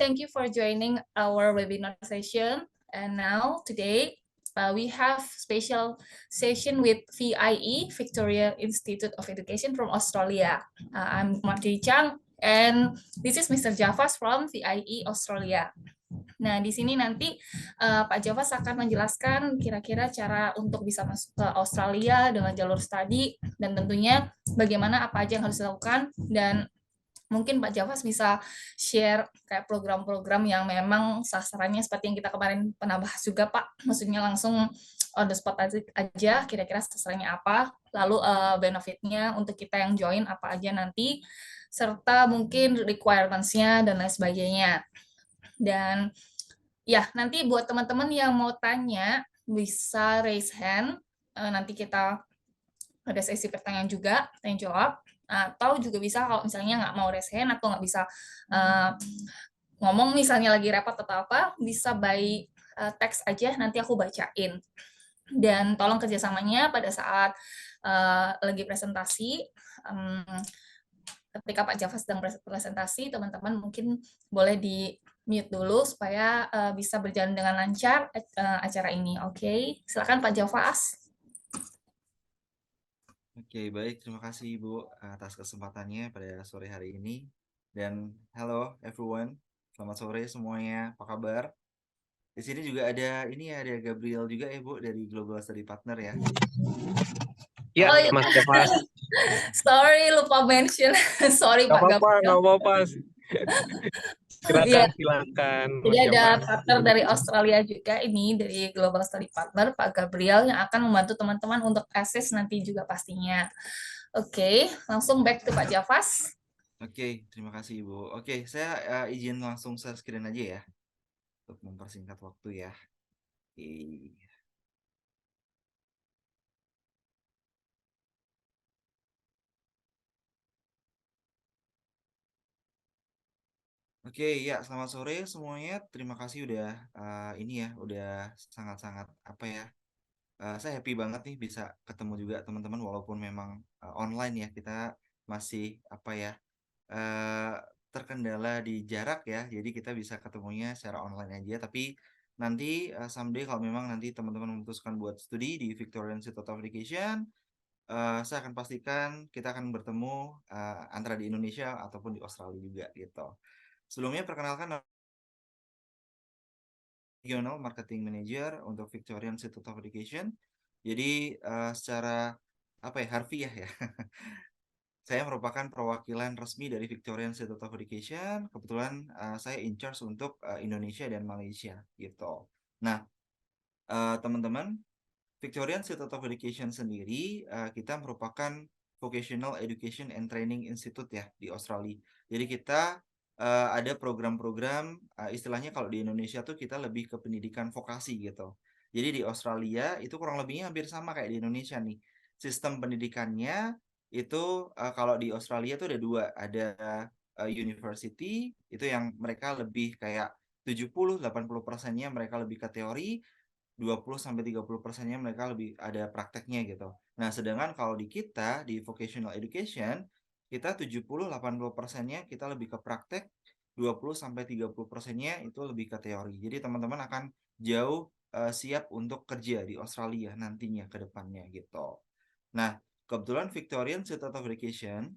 thank you for joining our webinar session. And now, today, we have special session with VIE, Victoria Institute of Education from Australia. I'm Marty Chang, and this is Mr. Javas from VIE Australia. Nah, di sini nanti Pak Javas akan menjelaskan kira-kira cara untuk bisa masuk ke Australia dengan jalur studi, dan tentunya bagaimana apa aja yang harus dilakukan, dan mungkin Pak Javas bisa share kayak program-program yang memang sasarannya seperti yang kita kemarin pernah bahas juga, Pak. Maksudnya langsung on the spot aja, kira-kira sasarannya apa, lalu benefitnya untuk kita yang join apa aja nanti, serta mungkin requirements-nya dan lain sebagainya. Dan ya, nanti buat teman-teman yang mau tanya, bisa raise hand, nanti kita ada sesi pertanyaan juga, tanya jawab, atau juga bisa kalau misalnya nggak mau raise hand atau nggak bisa ngomong misalnya lagi repot atau apa, bisa by teks aja, nanti aku bacain. Dan tolong kerjasamanya pada saat lagi presentasi, ketika Pak Javas sedang presentasi, teman-teman mungkin boleh di mute dulu supaya bisa berjalan dengan lancar acara ini. Oke, silakan Pak Javas. Oke, baik. Terima kasih Ibu atas kesempatannya pada sore hari ini. Dan hello everyone, selamat sore semuanya. Apa kabar? Di sini juga ada ada Gabriel juga ya Bu dari Global Study Partner ya. Ya, Oh, iya. Mas Javas. Sorry, lupa mention. Sorry Pak Gabriel. Nggak apa-apa. Silakan. Jadi ada partner dari Australia juga ini, dari Global Study Partner, Pak Gabriel, yang akan membantu teman-teman untuk akses nanti juga pastinya. Oke, langsung back to Pak Javas. Oke, terima kasih Ibu. Oke, saya izin langsung share screen aja ya, untuk mempersingkat waktu ya. Oke, ya selamat sore semuanya. Terima kasih udah udah sangat-sangat saya happy banget nih bisa ketemu juga teman-teman walaupun memang online ya, kita masih eh, terkendala di jarak ya, jadi kita bisa ketemunya secara online aja. Tapi nanti someday kalau memang nanti teman-teman memutuskan buat studi di Victoria Institute of Education, saya akan pastikan kita akan bertemu antara di Indonesia ataupun di Australia juga gitu. Sebelumnya perkenalkan, Regional Marketing Manager untuk Victoria Institute of Education. Jadi secara harfiah ya, saya merupakan perwakilan resmi dari Victoria Institute of Education. Kebetulan saya in charge untuk Indonesia dan Malaysia gitu. Nah, teman-teman, Victoria Institute of Education sendiri kita merupakan Vocational Education and Training Institute ya di Australia. Jadi kita ada program-program istilahnya kalau di Indonesia tuh kita lebih ke pendidikan vokasi gitu. Jadi di Australia itu kurang lebihnya hampir sama kayak di Indonesia nih. Sistem pendidikannya itu kalau di Australia tuh ada dua, ada university itu yang mereka lebih kayak 70-80%-nya mereka lebih ke teori, 20-30%-nya mereka lebih ada prakteknya gitu. Nah, sedangkan kalau di kita di vocational education, kita 70-80%-nya kita lebih ke praktek, 20-30%-nya itu lebih ke teori. Jadi teman-teman akan jauh siap untuk kerja di Australia nantinya ke depannya gitu. Nah, kebetulan Victorian Institute of Education,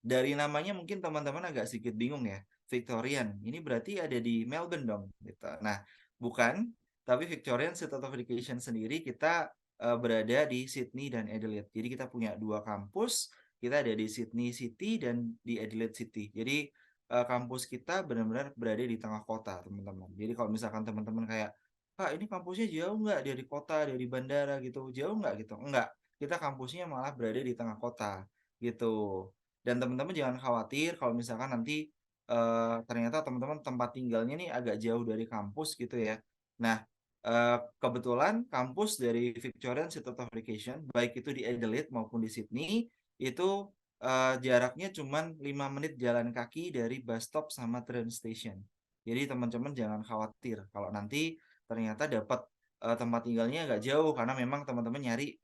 dari namanya mungkin teman-teman agak sedikit bingung ya. Victorian, ini berarti ada di Melbourne dong gitu. Nah, bukan, tapi Victorian Institute of Education sendiri kita berada di Sydney dan Adelaide. Jadi kita punya dua kampus, kita ada di Sydney City dan di Adelaide City. Jadi kampus kita benar-benar berada di tengah kota, teman-teman. Jadi kalau misalkan teman-teman kayak, Kak, ini kampusnya jauh nggak dari kota, dari bandara gitu? Jauh nggak gitu? Enggak, kita kampusnya malah berada di tengah kota gitu. Dan teman-teman jangan khawatir kalau misalkan nanti ternyata teman-teman tempat tinggalnya nih agak jauh dari kampus gitu ya. Nah, kebetulan kampus dari Victorian Institute of Education, baik itu di Adelaide maupun di Sydney, itu jaraknya cuma 5 menit jalan kaki dari bus stop sama train station. Jadi teman-teman jangan khawatir kalau nanti ternyata dapat tempat tinggalnya agak jauh, karena memang teman-teman nyari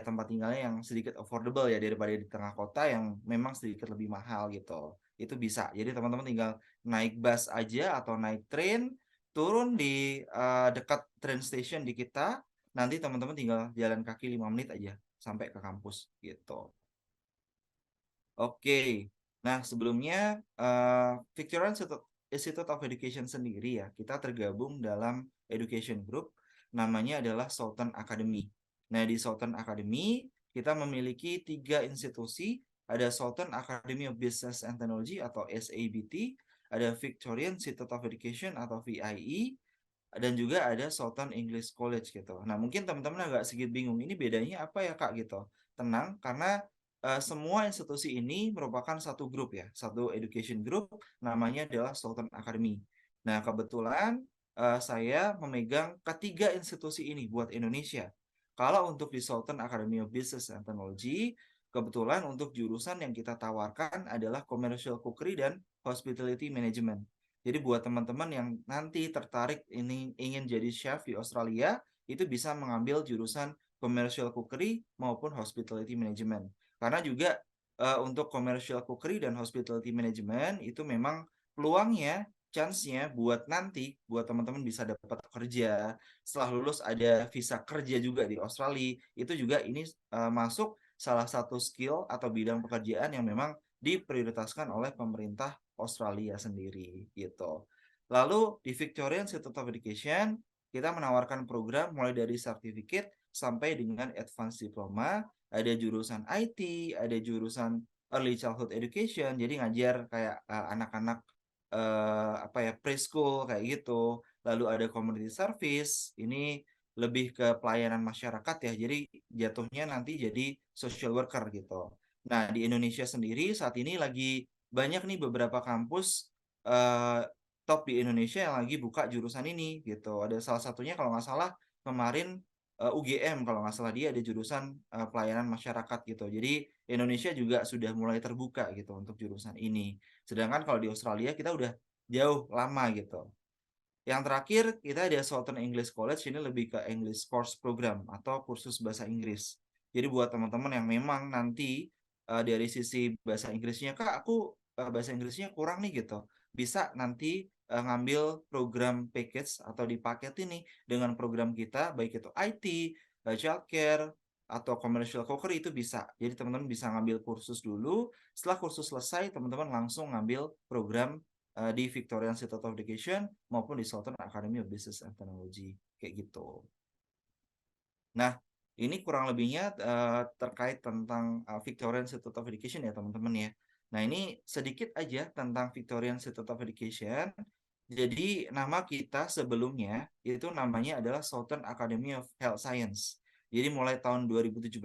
tempat tinggalnya yang sedikit affordable ya, daripada di tengah kota yang memang sedikit lebih mahal gitu. itu bisa. Jadi teman-teman tinggal naik bus aja atau naik train, turun di dekat train station di kita, nanti teman-teman tinggal jalan kaki 5 menit aja sampai ke kampus gitu. Oke, nah sebelumnya Victorian Institute of Education sendiri ya, kita tergabung dalam education group, namanya adalah Southern Academy. Nah di Southern Academy kita memiliki 3 institusi, ada Southern Academy of Business and Technology atau SABT, ada Victorian Institute of Education atau VIE, dan juga ada Southern English College gitu. Nah mungkin teman-teman agak sedikit bingung, ini bedanya apa ya Kak gitu. Tenang, karena semua institusi ini merupakan satu grup ya, satu education group, namanya adalah Southern Academy. Nah kebetulan saya memegang ketiga institusi ini buat Indonesia. Kalau untuk di Southern Academy of Business and Technology, kebetulan untuk jurusan yang kita tawarkan adalah Commercial Cookery dan Hospitality Management. Jadi buat teman-teman yang nanti tertarik ini ingin jadi chef di Australia, itu bisa mengambil jurusan Commercial Cookery maupun Hospitality Management. Karena juga untuk Commercial Cookery dan Hospitality Management itu memang peluangnya, chance-nya buat nanti, buat teman-teman bisa dapat kerja, setelah lulus ada visa kerja juga di Australia, itu juga ini masuk salah satu skill atau bidang pekerjaan yang memang diprioritaskan oleh pemerintah Australia sendiri gitu. Lalu di Victorian Institute of Education kita menawarkan program mulai dari certificate sampai dengan advanced diploma, ada jurusan IT, ada jurusan early childhood education, jadi ngajar kayak anak-anak apa ya preschool kayak gitu. Lalu ada community service, ini lebih ke pelayanan masyarakat ya. Jadi jatuhnya nanti jadi social worker gitu. Nah, di Indonesia sendiri saat ini lagi banyak nih beberapa kampus top di Indonesia yang lagi buka jurusan ini gitu. Ada salah satunya kalau nggak salah kemarin UGM kalau nggak salah dia ada jurusan pelayanan masyarakat gitu. Jadi Indonesia juga sudah mulai terbuka gitu untuk jurusan ini. Sedangkan kalau di Australia kita udah jauh lama gitu. Yang terakhir kita ada Southern English College, ini lebih ke English Course Program atau kursus bahasa Inggris. Jadi buat teman-teman yang memang nanti dari sisi bahasa Inggrisnya, Kak aku bahasa Inggrisnya kurang nih gitu. Bisa nanti ngambil program package atau dipaket ini dengan program kita, baik itu IT, childcare, atau commercial cookery itu bisa. Jadi teman-teman bisa ngambil kursus dulu, setelah kursus selesai teman-teman langsung ngambil program di Victorian Institute of Education maupun di Southern Academy of Business and Technology kayak gitu. Nah, ini kurang lebihnya terkait tentang Victorian Institute of Education ya teman-teman ya. Nah, ini sedikit aja tentang Victorian Institute of Education. Jadi nama kita sebelumnya itu namanya adalah Southern Academy of Health Science. Jadi mulai tahun 2017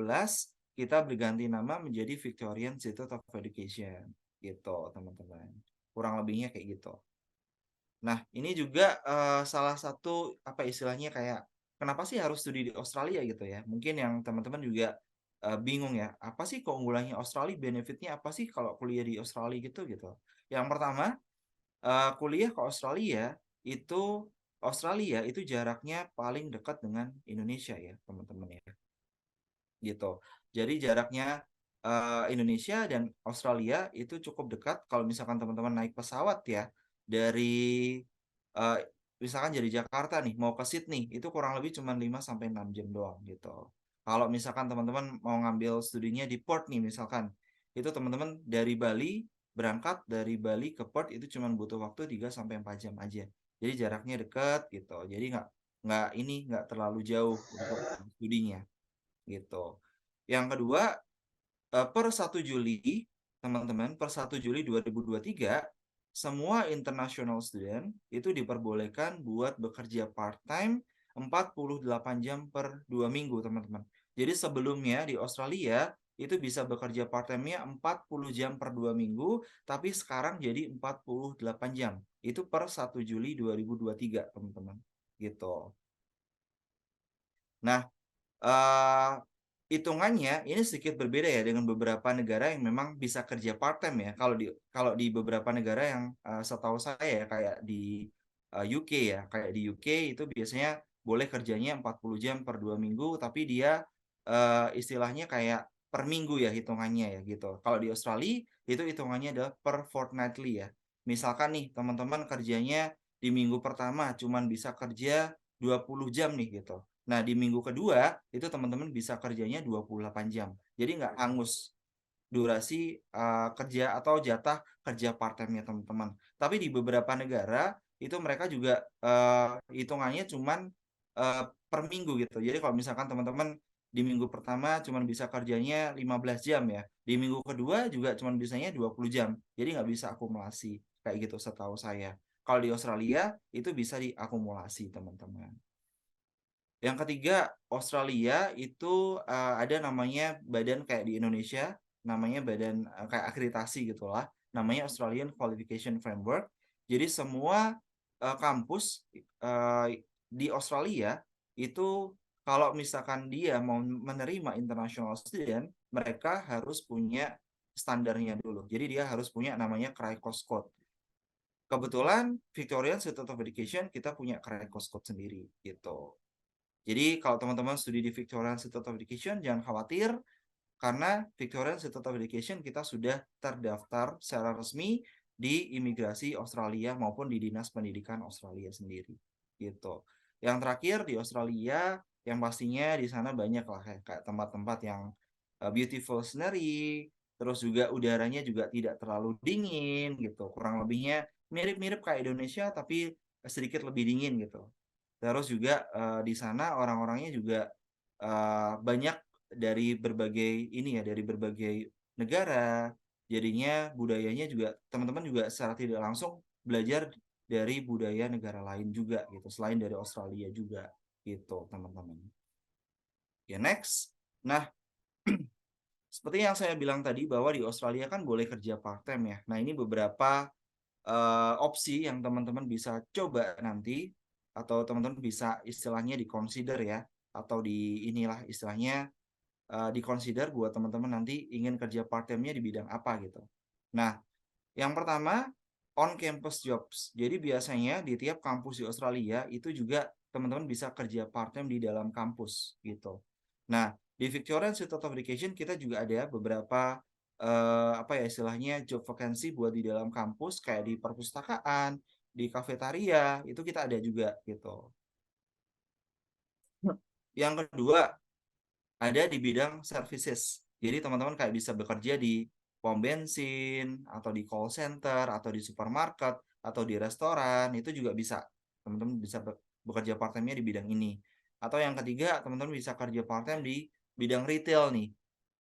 kita berganti nama menjadi Victorian Institute of Education gitu teman-teman. Kurang lebihnya kayak gitu. Nah, ini juga salah satu apa istilahnya kayak kenapa sih harus studi di Australia gitu ya? Mungkin yang teman-teman juga bingung ya, apa sih keunggulannya Australia, benefitnya apa sih kalau kuliah di Australia gitu gitu. Yang pertama, kuliah ke Australia itu jaraknya paling dekat dengan Indonesia ya, teman-teman ya. Gitu. Jadi jaraknya Indonesia dan Australia itu cukup dekat kalau misalkan teman-teman naik pesawat ya dari uh, misalkan dari Jakarta nih mau ke Sydney itu kurang lebih cuma 5 sampai 6 jam doang gitu. Kalau misalkan teman-teman mau ngambil studinya di Perth nih misalkan itu teman-teman dari Bali berangkat dari Bali ke Perth itu cuma butuh waktu 3 sampai 4 jam aja. Jadi jaraknya dekat gitu. Jadi nggak terlalu jauh untuk studinya gitu. Yang kedua, per 1 Juli, teman-teman, per 1 Juli 2023, semua international student itu diperbolehkan buat bekerja part-time 48 jam per 2 minggu, teman-teman. Jadi sebelumnya di Australia itu bisa bekerja part-time-nya 40 jam per 2 minggu, tapi sekarang jadi 48 jam. Itu per 1 Juli 2023, teman-teman. Gitu. Nah, hitungannya ini sedikit berbeda ya dengan beberapa negara yang memang bisa kerja part time ya. Kalau di beberapa negara yang setahu saya ya kayak di UK ya, kayak di UK itu biasanya boleh kerjanya 40 jam per 2 minggu tapi dia istilahnya kayak per minggu ya hitungannya ya gitu. Kalau di Australia itu hitungannya adalah per fortnightly ya. Misalkan nih teman-teman kerjanya di minggu pertama cuman bisa kerja 20 jam nih gitu. Nah, di minggu kedua itu teman-teman bisa kerjanya 28 jam. Jadi nggak hangus durasi kerja atau jatah kerja part-time-nya teman-teman. Tapi di beberapa negara itu mereka juga hitungannya cuman per minggu gitu. Jadi kalau misalkan teman-teman di minggu pertama cuman bisa kerjanya 15 jam ya. Di minggu kedua juga cuman bisanya 20 jam. Jadi nggak bisa akumulasi kayak gitu setahu saya. Kalau di Australia itu bisa diakumulasi teman-teman. Yang ketiga, Australia itu ada namanya badan kayak di Indonesia, namanya badan kayak akreditasi gitulah, namanya Australian Qualification Framework. Jadi semua kampus di Australia itu kalau misalkan dia mau menerima international student, mereka harus punya standarnya dulu. Jadi dia harus punya namanya CRICOS Code. Kebetulan Victorian Institute of Education kita punya CRICOS Code sendiri gitu. Jadi kalau teman-teman studi di Victorian Institute of Education jangan khawatir karena Victorian Institute of Education kita sudah terdaftar secara resmi di imigrasi Australia maupun di Dinas Pendidikan Australia sendiri gitu. Yang terakhir di Australia yang pastinya di sana banyak lah kayak tempat-tempat yang beautiful scenery, terus juga udaranya juga tidak terlalu dingin gitu. Kurang lebihnya mirip-mirip kayak Indonesia tapi sedikit lebih dingin gitu. Terus juga di sana orang-orangnya juga banyak dari berbagai ini ya, dari berbagai negara. Jadinya budayanya juga teman-teman juga secara tidak langsung belajar dari budaya negara lain juga gitu, selain dari Australia juga gitu, teman-teman. Ya, next. Nah, seperti yang saya bilang tadi bahwa di Australia kan boleh kerja part-time ya. Nah, ini beberapa opsi yang teman-teman bisa coba nanti atau teman-teman bisa istilahnya diconsider ya atau di inilah istilahnya diconsider buat teman-teman nanti ingin kerja part time-nya di bidang apa gitu. Nah, yang pertama on campus jobs. Jadi biasanya di tiap kampus di Australia itu juga teman-teman bisa kerja part time di dalam kampus gitu. Nah, di Victorian Institute of Education kita juga ada beberapa apa ya istilahnya job vacancy buat di dalam kampus kayak di perpustakaan, di kafetaria, itu kita ada juga gitu. Yang kedua, ada di bidang services. Jadi teman-teman kayak bisa bekerja di pom bensin, atau di call center, atau di supermarket, atau di restoran, itu juga bisa. Teman-teman bisa bekerja part-time-nya di bidang ini. Atau yang ketiga, teman-teman bisa kerja part-time di bidang retail nih.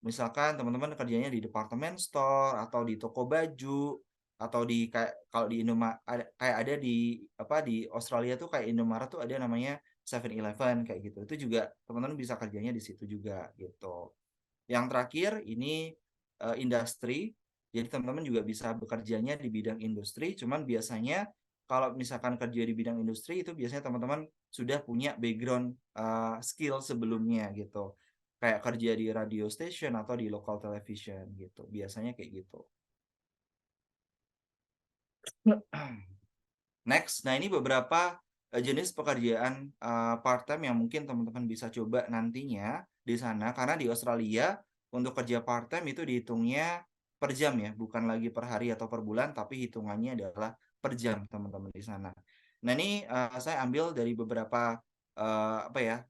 Misalkan teman-teman kerjanya di department store, atau di toko baju, atau di kayak kalau di Indomaret kayak ada di apa di Australia tuh kayak Indomaret tuh ada namanya 7-Eleven kayak gitu. Itu juga teman-teman bisa kerjanya di situ juga gitu. Yang terakhir ini industri. Jadi teman-teman juga bisa bekerjanya di bidang industri, cuman biasanya kalau misalkan kerja di bidang industri itu biasanya teman-teman sudah punya background skill sebelumnya gitu. Kayak kerja di radio station atau di local television gitu. Biasanya kayak gitu. Next, nah ini beberapa jenis pekerjaan part-time yang mungkin teman-teman bisa coba nantinya di sana. Karena di Australia untuk kerja part-time itu dihitungnya per jam ya, bukan lagi per hari atau per bulan, tapi hitungannya adalah per jam teman-teman di sana. Nah ini saya ambil dari beberapa apa ya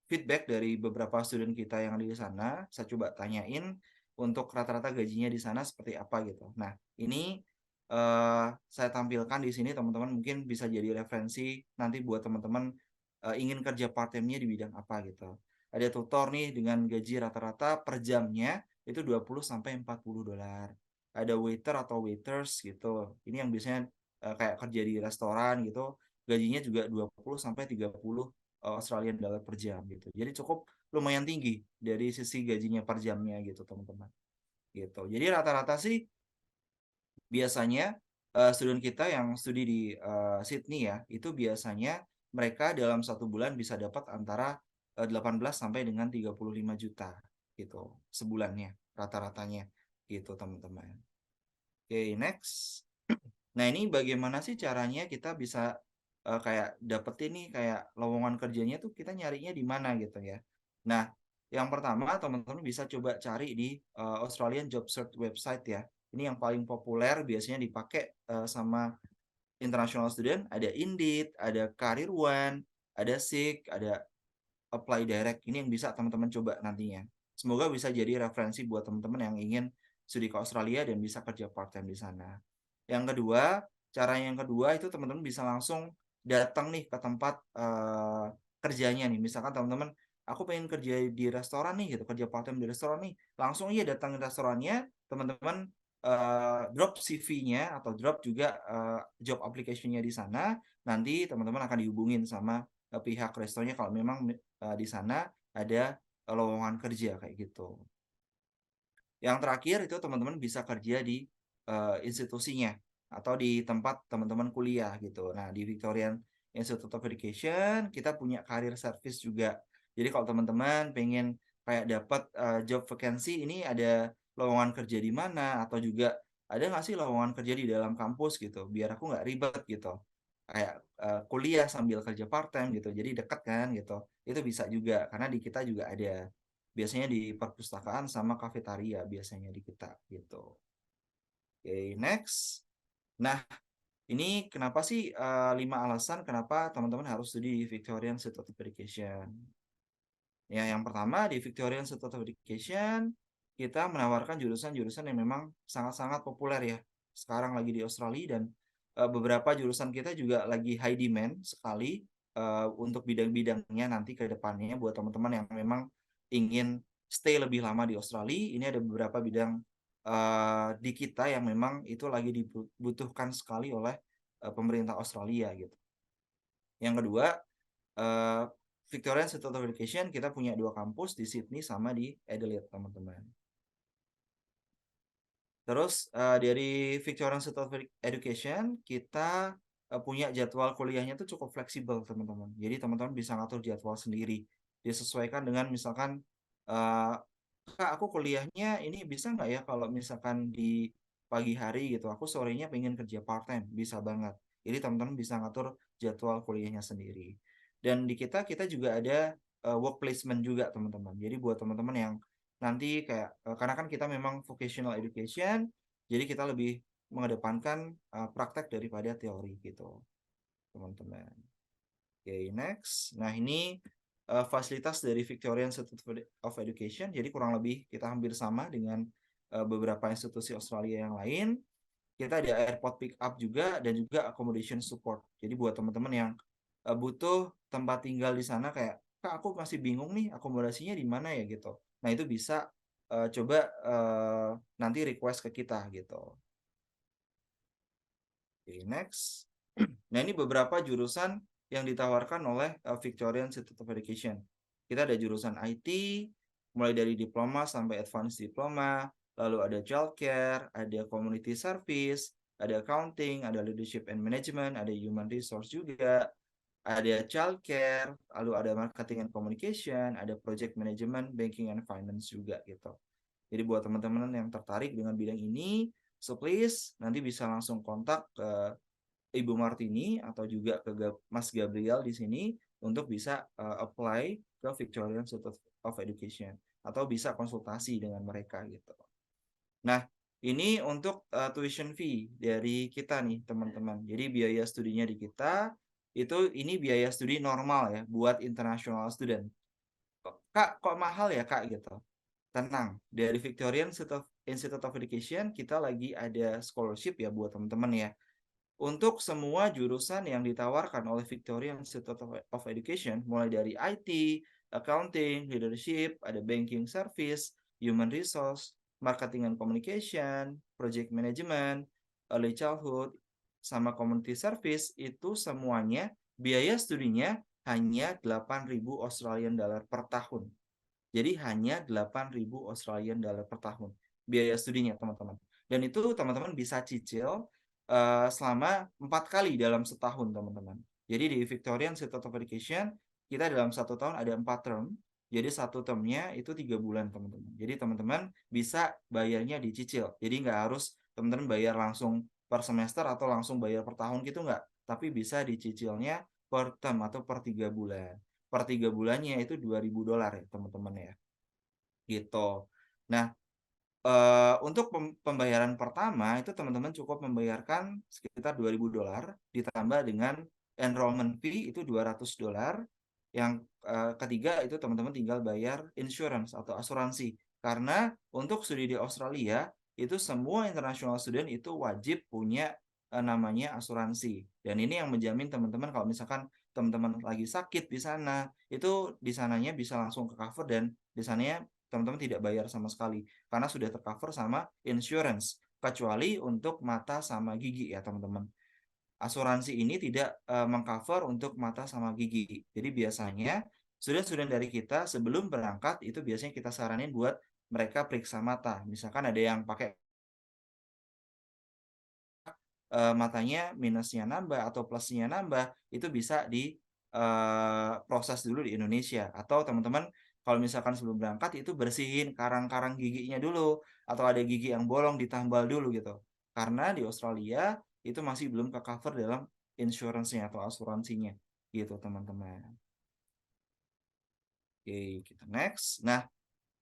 feedback dari beberapa student kita yang di sana. Saya coba tanyain untuk rata-rata gajinya di sana seperti apa gitu. Nah ini saya tampilkan di sini teman-teman mungkin bisa jadi referensi nanti buat teman-teman ingin kerja part time-nya di bidang apa gitu. Ada tutor nih dengan gaji rata-rata per jamnya itu 20 sampai 40 dolar. Ada waiter atau waiters gitu. Ini yang biasanya kayak kerja di restoran gitu, gajinya juga 20 sampai 30 Australian dollar per jam gitu. Jadi cukup lumayan tinggi dari sisi gajinya per jamnya gitu, teman-teman. Gitu. Jadi rata-rata sih biasanya student kita yang studi di Sydney ya, itu biasanya mereka dalam 1 bulan bisa dapat antara 18 sampai dengan 35 juta gitu sebulannya rata-ratanya gitu teman-teman. Oke, next. Nah, ini bagaimana sih caranya kita bisa kayak dapetin nih kayak lowongan kerjanya tuh kita nyarinya di mana gitu ya. Nah, Yang pertama, teman-teman bisa coba cari di Australian Job Search website ya. Ini yang paling populer biasanya dipakai sama international student. Ada Indeed, ada Career One, ada Seek, ada Apply Direct. Ini yang bisa teman-teman coba nantinya. Semoga bisa jadi referensi buat teman-teman yang ingin studi ke Australia dan bisa kerja part-time di sana. Yang kedua, cara yang kedua itu teman-teman bisa langsung datang nih ke tempat kerjanya nih. Misalkan teman-teman, aku pengen kerja di restoran nih gitu, kerja part-time di restoran nih. Langsung aja datang ke restorannya, teman-teman drop CV-nya atau drop juga job application-nya di sana. Nanti teman-teman akan dihubungin sama pihak restorannya kalau memang di sana ada lowongan kerja kayak gitu. Yang terakhir itu teman-teman bisa kerja di institusinya atau di tempat teman-teman kuliah gitu. Nah, di Victorian Institute of Education kita punya career service juga. Jadi kalau teman-teman pengen kayak dapat job vacancy, ini ada lowongan kerja di mana, atau juga ada nggak sih lowongan kerja di dalam kampus gitu, biar aku nggak ribet gitu. Kayak kuliah sambil kerja part time gitu, jadi deket kan gitu. Itu bisa juga karena di kita juga ada. Biasanya di perpustakaan sama kafetaria biasanya di kita gitu. Oke, next. Nah, ini kenapa sih 5 alasan kenapa teman-teman harus studi di Victorian Institute of Education. Ya, yang pertama di Victorian Institute of Education kita menawarkan jurusan-jurusan yang memang sangat-sangat populer ya. Sekarang lagi di Australia dan beberapa jurusan kita juga lagi high demand sekali untuk bidang-bidangnya nanti ke depannya buat teman-teman yang memang ingin stay lebih lama di Australia. Ini ada beberapa bidang di kita yang memang itu lagi dibutuhkan sekali oleh pemerintah Australia gitu. Yang kedua, uh, Victorian Institute of Education kita punya 2 kampus di Sydney sama di Adelaide, teman-teman. Terus dari Victorian Institute of Education kita punya jadwal kuliahnya tuh cukup fleksibel, teman-teman. Jadi teman-teman bisa ngatur jadwal sendiri. Disesuaikan dengan misalkan uh, Kak, aku kuliahnya ini bisa nggak ya kalau misalkan di pagi hari gitu, aku sorenya pengen kerja part time, bisa banget. Jadi teman-teman bisa ngatur jadwal kuliahnya sendiri. Dan di kita juga ada work placement juga, teman-teman. Jadi buat teman-teman yang nanti kayak karena kan kita memang vocational education, jadi kita lebih mengedepankan praktek daripada teori gitu, teman-teman. Oke, next. Nah, ini fasilitas dari Victorian Institute of Education. Jadi kurang lebih kita hampir sama dengan beberapa institusi Australia yang lain. Kita ada airport pick up juga dan juga accommodation support. Jadi buat teman-teman yang butuh tempat tinggal di sana kayak, Kak, aku masih bingung nih akomodasinya di mana ya gitu. Nah, itu bisa coba nanti request ke kita gitu. Oke, next. Nah, ini beberapa jurusan yang ditawarkan oleh Victorian Institute of Education. Kita ada jurusan IT, mulai dari diploma sampai advanced diploma, lalu ada childcare, ada community service, ada accounting, ada leadership and management, ada human resource juga, ada childcare, lalu ada marketing and communication, ada project management, banking and finance juga gitu. Jadi buat teman-teman yang tertarik dengan bidang ini, so please nanti bisa langsung kontak ke Ibu Martini atau juga ke Mas Gabriel di sini untuk bisa apply ke Victorian Institute of Education atau bisa konsultasi dengan mereka gitu. Nah, ini untuk tuition fee dari kita nih, teman-teman. Jadi biaya studinya di kita itu ini biaya studi normal ya buat international student. Kak, kok mahal ya, Kak gitu. Tenang, dari Victorian Institute of Education kita lagi ada scholarship ya buat teman-teman ya. Untuk semua jurusan yang ditawarkan oleh Victorian Institute of Education, mulai dari IT, accounting, leadership, ada banking service, human resource, marketing and communication, project management, early childhood, sama community service, itu semuanya biaya studinya hanya 8.000 Australian dollar per tahun. Jadi hanya 8.000 Australian dollar per tahun biaya studinya, teman-teman. Dan itu teman-teman bisa cicil selama 4 kali dalam setahun, teman-teman. Jadi di Victorian Institute of Education kita dalam 1 tahun ada 4 term. Jadi 1 termnya itu 3 bulan, teman-teman. Jadi teman-teman bisa bayarnya dicicil. Jadi nggak harus teman-teman bayar langsung per semester atau langsung bayar per tahun gitu nggak. Tapi bisa dicicilnya per term atau per 3 bulan. Per 3 bulannya itu $2.000 ya, teman-teman ya. gitu. Nah, untuk pembayaran pertama itu teman-teman cukup membayarkan sekitar $2.000 ditambah dengan enrollment fee itu $200. Yang ketiga itu teman-teman tinggal bayar insurance atau asuransi. Karena untuk studi di Australia itu semua international student itu wajib punya namanya asuransi. Dan ini yang menjamin teman-teman kalau misalkan teman-teman lagi sakit di sana, itu di sananya bisa langsung ke cover dan di sananya teman-teman tidak bayar sama sekali karena sudah tercover sama insurance, kecuali untuk mata sama gigi ya teman-teman. Asuransi ini tidak mengcover untuk mata sama gigi. Jadi biasanya student-student dari kita sebelum berangkat itu biasanya kita saranin buat mereka periksa mata. Misalkan ada yang pakai matanya minusnya nambah atau plusnya nambah, itu bisa di proses dulu di Indonesia. Atau teman-teman kalau misalkan sebelum berangkat itu bersihin karang-karang giginya dulu, atau ada gigi yang bolong ditambal dulu gitu. Karena di Australia itu masih belum ke cover dalam insurance-nya atau asuransinya gitu teman-teman. Oke, kita next. Nah,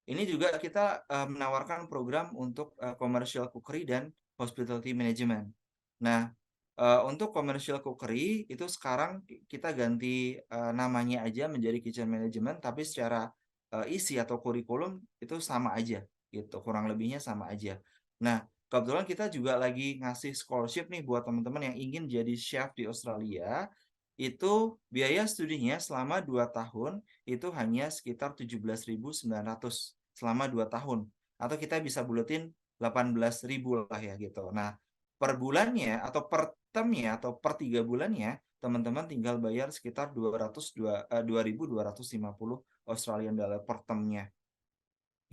ini juga kita menawarkan program untuk commercial cookery dan hospitality management. Nah, untuk commercial cookery itu sekarang kita ganti namanya aja menjadi kitchen management, tapi secara isi atau kurikulum itu sama aja gitu, kurang lebihnya sama aja. Nah, kebetulan kita juga lagi ngasih scholarship nih buat teman-teman yang ingin jadi chef di Australia. Itu biaya studinya selama 2 tahun itu hanya sekitar 17.900 selama 2 tahun. Atau kita bisa buletin 18.000 lah ya gitu. Nah, per bulannya atau per termnya atau per 3 bulannya, teman-teman tinggal bayar sekitar 2.250 Australian dollar per termnya.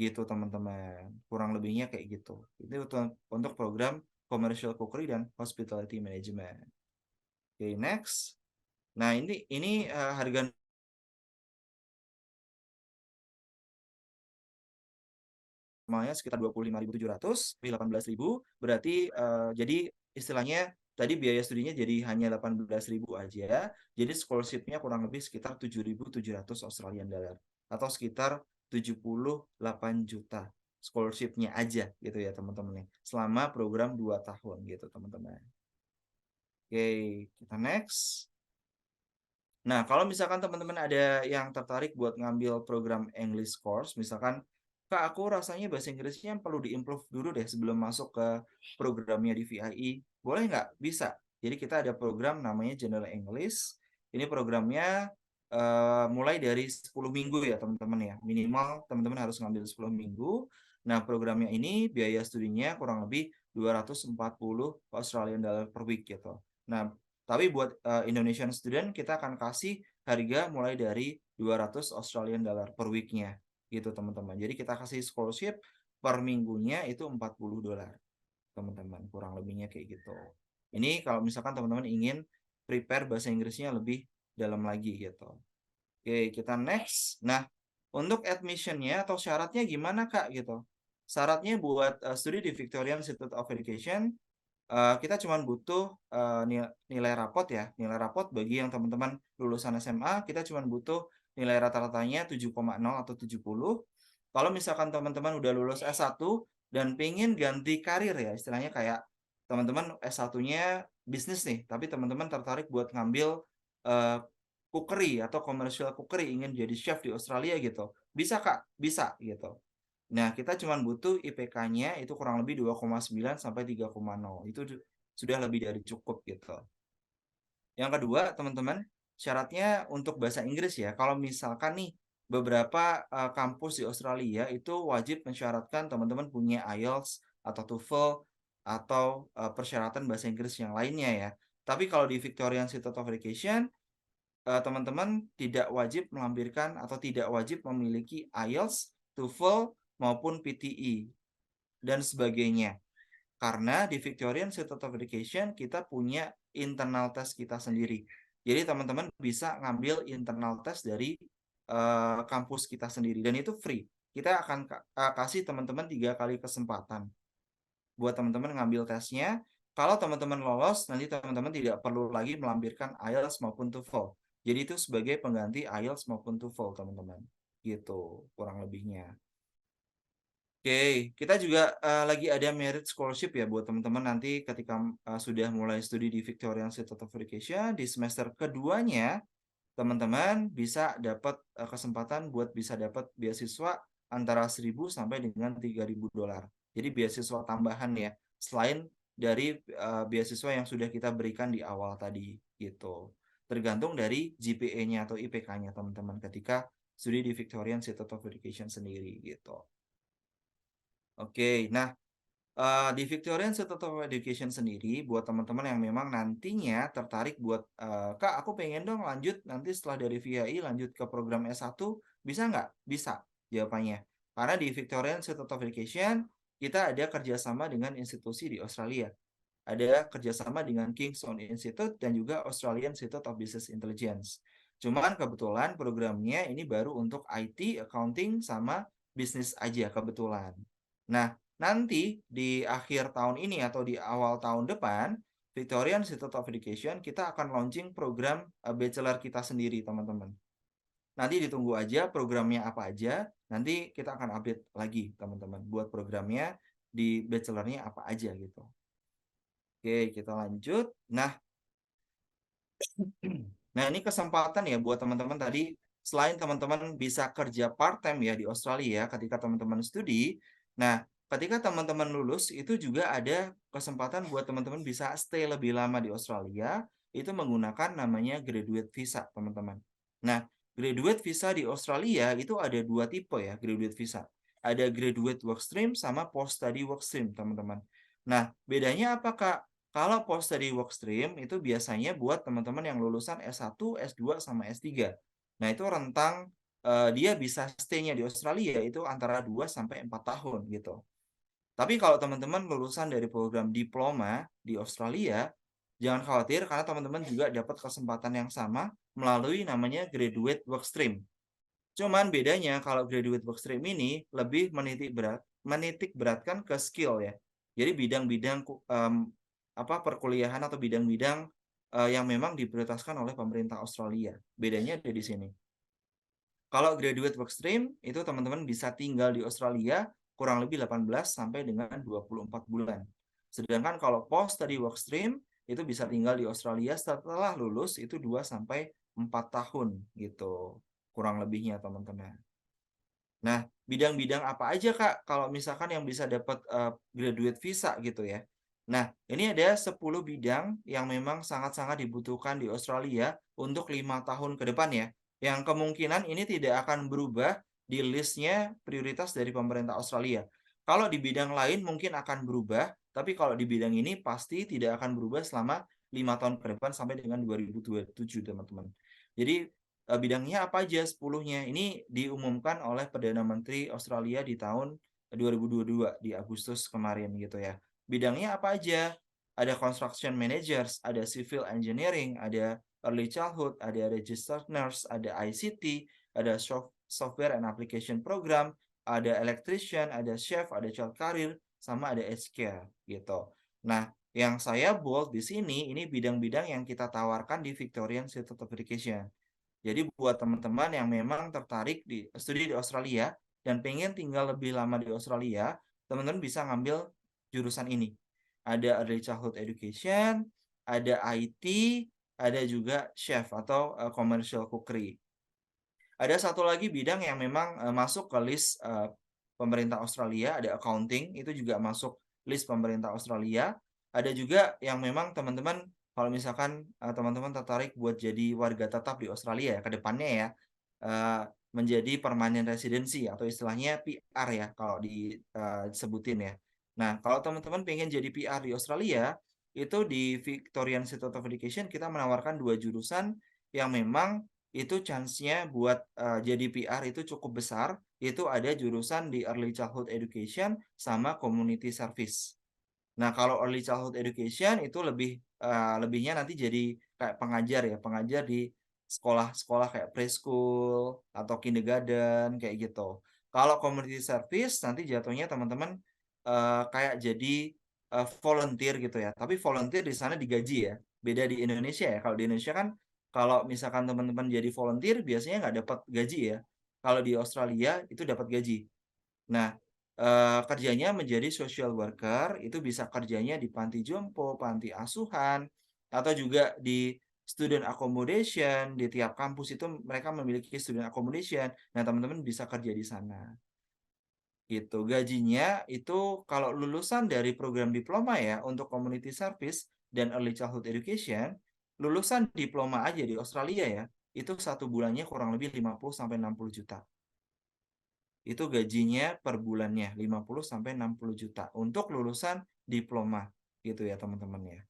Gitu teman-teman. Kurang lebihnya kayak gitu. Itu untuk program Commercial Cookery dan Hospitality Management. Oke, next. Nah, ini harga normalnya sekitar 25.700, 18.000, berarti jadi istilahnya tadi biaya studinya jadi hanya 18.000 aja. Jadi scholarship-nya kurang lebih sekitar 7.700 Australian dollar atau sekitar 78 juta scholarship-nya aja gitu ya teman-teman, selama program 2 tahun gitu teman-teman. Oke, kita next. Nah, kalau misalkan teman-teman ada yang tertarik buat ngambil program English course, misalkan, Kak, aku rasanya bahasa Inggrisnya perlu di-improve dulu deh sebelum masuk ke programnya di VIE. Boleh nggak? Bisa. Jadi kita ada program namanya General English. Ini programnya mulai dari 10 minggu ya teman-teman ya. Minimal teman-teman harus ngambil 10 minggu. Nah, programnya ini biaya studinya kurang lebih 240 Australian dollar per week gitu. Nah, tapi buat Indonesian student kita akan kasih harga mulai dari 200 Australian dollar per week-nya gitu teman-teman. Jadi kita kasih scholarship per minggunya itu $40 teman-teman, kurang lebihnya kayak gitu. Ini kalau misalkan teman-teman ingin prepare bahasa Inggrisnya lebih dalam lagi gitu. Oke, kita next. Nah, untuk admission-nya atau syaratnya gimana Kak gitu? Syaratnya buat studi di Victoria Institute of Education kita cuma butuh nilai rapot ya. Nilai rapot bagi yang teman-teman lulusan SMA, kita cuma butuh nilai rata-ratanya 7,0 atau 70. Kalau misalkan teman-teman udah lulus S1 dan pengen ganti karir ya, istilahnya kayak teman-teman S1-nya bisnis nih, tapi teman-teman tertarik buat ngambil cookery atau commercial cookery, ingin jadi chef di Australia gitu. Bisa Kak, bisa gitu. Nah, kita cuma butuh IPK-nya itu kurang lebih 2,9 sampai 3,0. Itu sudah lebih dari cukup gitu. Yang kedua, teman-teman, syaratnya untuk bahasa Inggris ya. Kalau misalkan nih beberapa kampus di Australia itu wajib mensyaratkan teman-teman punya IELTS atau TOEFL atau persyaratan bahasa Inggris yang lainnya ya. Tapi kalau di Victoria Institute of Education, teman-teman tidak wajib melampirkan atau tidak wajib memiliki IELTS, TOEFL maupun PTE dan sebagainya. Karena di Victoria Institute of Education kita punya internal test kita sendiri. Jadi teman-teman bisa ngambil internal test dari kampus kita sendiri dan itu free. Kita akan kasih teman-teman 3 kali kesempatan buat teman-teman ngambil tesnya. Kalau teman-teman lolos, nanti teman-teman tidak perlu lagi melampirkan IELTS maupun TOEFL. Jadi itu sebagai pengganti IELTS maupun TOEFL, teman-teman. Gitu, kurang lebihnya. Oke, kita juga lagi ada merit scholarship ya buat teman-teman nanti ketika sudah mulai studi di Victoria Institute of Education di semester keduanya, teman-teman bisa dapat kesempatan buat bisa dapat beasiswa antara 1.000 sampai dengan $3.000. Jadi beasiswa tambahan ya, selain dari beasiswa yang sudah kita berikan di awal tadi gitu. Tergantung dari GPA-nya atau IPK-nya teman-teman ketika studi di Victoria Institute of Education sendiri gitu. Oke, nah di Victoria Institute of Education sendiri buat teman-teman yang memang nantinya tertarik buat Kak, aku pengen dong lanjut nanti setelah dari VII lanjut ke program S1, bisa nggak? Bisa jawabannya. Karena di Victoria Institute of Education kita ada kerjasama dengan institusi di Australia. Ada kerjasama dengan Kingston Institute dan juga Australian Institute of Business Intelligence. Cuman kebetulan programnya ini baru untuk IT, accounting, sama bisnis aja kebetulan. Nah, nanti di akhir tahun ini atau di awal tahun depan, Victoria Institute of Education kita akan launching program bachelor kita sendiri, teman-teman. Nanti ditunggu aja programnya apa aja, nanti kita akan update lagi, teman-teman, buat programnya di bachelornya apa aja gitu. Oke, kita lanjut. Nah, ini kesempatan ya buat teman-teman tadi, selain teman-teman bisa kerja part-time ya di Australia ketika teman-teman studi, nah ketika teman-teman lulus itu juga ada kesempatan buat teman-teman bisa stay lebih lama di Australia, itu menggunakan namanya graduate visa, teman-teman. Nah, graduate visa di Australia itu ada dua tipe ya, graduate visa. Ada graduate work stream sama post study work stream, teman-teman. Nah, bedanya apa, Kak? Kalau post study work stream itu biasanya buat teman-teman yang lulusan S1, S2, sama S3. Nah, itu rentang dia bisa stay-nya di Australia itu antara 2 sampai 4 tahun gitu. Tapi kalau teman-teman lulusan dari program diploma di Australia, jangan khawatir karena teman-teman juga dapat kesempatan yang sama melalui namanya graduate work stream. Cuman bedanya kalau graduate work stream ini lebih menitik beratkan ke skill ya. Jadi bidang-bidang perkuliahan atau bidang-bidang yang memang diprioritaskan oleh pemerintah Australia. Bedanya ada di sini. Kalau graduate work stream itu teman-teman bisa tinggal di Australia kurang lebih 18 sampai dengan 24 bulan. Sedangkan kalau post study work stream itu bisa tinggal di Australia setelah lulus itu 2 sampai 4 tahun gitu. Kurang lebihnya teman-teman. Nah, bidang-bidang apa aja Kak kalau misalkan yang bisa dapat graduate visa gitu ya. Nah, ini ada 10 bidang yang memang sangat-sangat dibutuhkan di Australia untuk 5 tahun ke depan ya. Yang kemungkinan ini tidak akan berubah di listnya prioritas dari pemerintah Australia. Kalau di bidang lain mungkin akan berubah, tapi kalau di bidang ini pasti tidak akan berubah selama 5 tahun ke depan sampai dengan 2027 teman-teman. Jadi bidangnya apa aja 10-nya. Ini diumumkan oleh Perdana Menteri Australia di tahun 2022 di Agustus kemarin gitu ya. Bidangnya apa aja? Ada construction managers, ada civil engineering, ada early childhood, ada registered nurse, ada ICT, ada software and application program, ada electrician, ada chef, ada child career, sama ada aged care gitu. Nah, yang saya bold di sini ini bidang-bidang yang kita tawarkan di Victorian Institute of Education. Jadi buat teman-teman yang memang tertarik di studi di Australia dan pengen tinggal lebih lama di Australia, teman-teman bisa ngambil jurusan ini. Ada Early Childhood Education, ada IT, ada juga chef atau commercial cookery. Ada satu lagi bidang yang memang masuk ke list pemerintah Australia, ada accounting, itu juga masuk list pemerintah Australia. Ada juga yang memang teman-teman kalau misalkan teman-teman tertarik buat jadi warga tetap di Australia ya ke depannya ya, menjadi permanent residency atau istilahnya PR ya kalau disebutin ya. Nah, kalau teman-teman pengen jadi PR di Australia, itu di Victorian Institute of Education kita menawarkan 2 jurusan yang memang itu chance-nya buat jadi PR itu cukup besar. Itu ada jurusan di Early Childhood Education sama Community Service. Nah, kalau Early Childhood Education itu lebihnya nanti jadi kayak pengajar ya, pengajar di sekolah-sekolah kayak preschool atau kindergarten kayak gitu. Kalau Community Service nanti jatuhnya teman-teman kayak jadi volunteer gitu ya. Tapi volunteer di sana digaji ya. Beda di Indonesia ya. Kalau di Indonesia kan kalau misalkan teman-teman jadi volunteer biasanya nggak dapat gaji ya. Kalau di Australia itu dapat gaji. Nah, kerjanya menjadi social worker, itu bisa kerjanya di panti jompo, panti asuhan, atau juga di student accommodation. Di tiap kampus itu mereka memiliki student accommodation. Nah, teman-teman bisa kerja di sana. Gitu. Gajinya itu kalau lulusan dari program diploma ya untuk community service dan early childhood education, lulusan diploma aja di Australia ya, itu 1 bulannya kurang lebih 50 sampai 60 juta. Itu gajinya per bulannya 50 sampai 60 juta untuk lulusan diploma gitu ya teman-teman ya.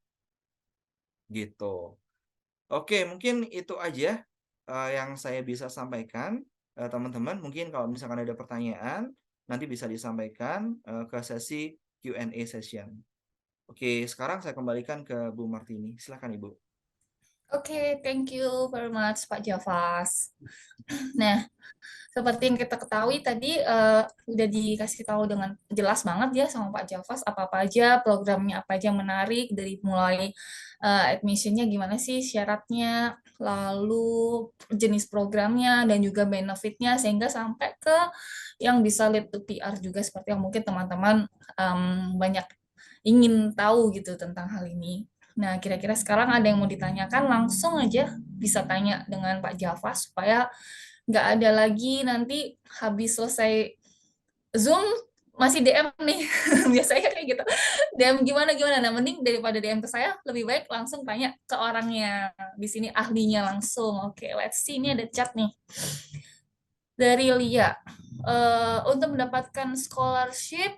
Gitu. Oke, mungkin itu aja yang saya bisa sampaikan. Teman-teman, mungkin kalau misalkan ada pertanyaan, nanti bisa disampaikan ke sesi Q&A session. Oke, sekarang saya kembalikan ke Bu Martini. Silakan Ibu. Oke, thank you very much Pak Javas. Nah, seperti yang kita ketahui tadi udah dikasih tahu dengan jelas banget ya sama Pak Javas apa-apa aja programnya, apa aja yang menarik, dari mulai admissionnya gimana sih syaratnya, lalu jenis programnya dan juga benefitnya, sehingga sampai ke yang bisa lead to PR juga, seperti yang mungkin teman-teman banyak ingin tahu gitu tentang hal ini. Nah, kira-kira sekarang ada yang mau ditanyakan, langsung aja bisa tanya dengan Pak Javas supaya nggak ada lagi nanti habis selesai Zoom masih DM nih. Biasanya kayak gitu. DM gimana. Nah, mending daripada DM ke saya, lebih baik langsung tanya ke orangnya. Di sini ahlinya langsung. Oke, let's see. Ini ada chat nih. Dari Lia. Untuk mendapatkan scholarship,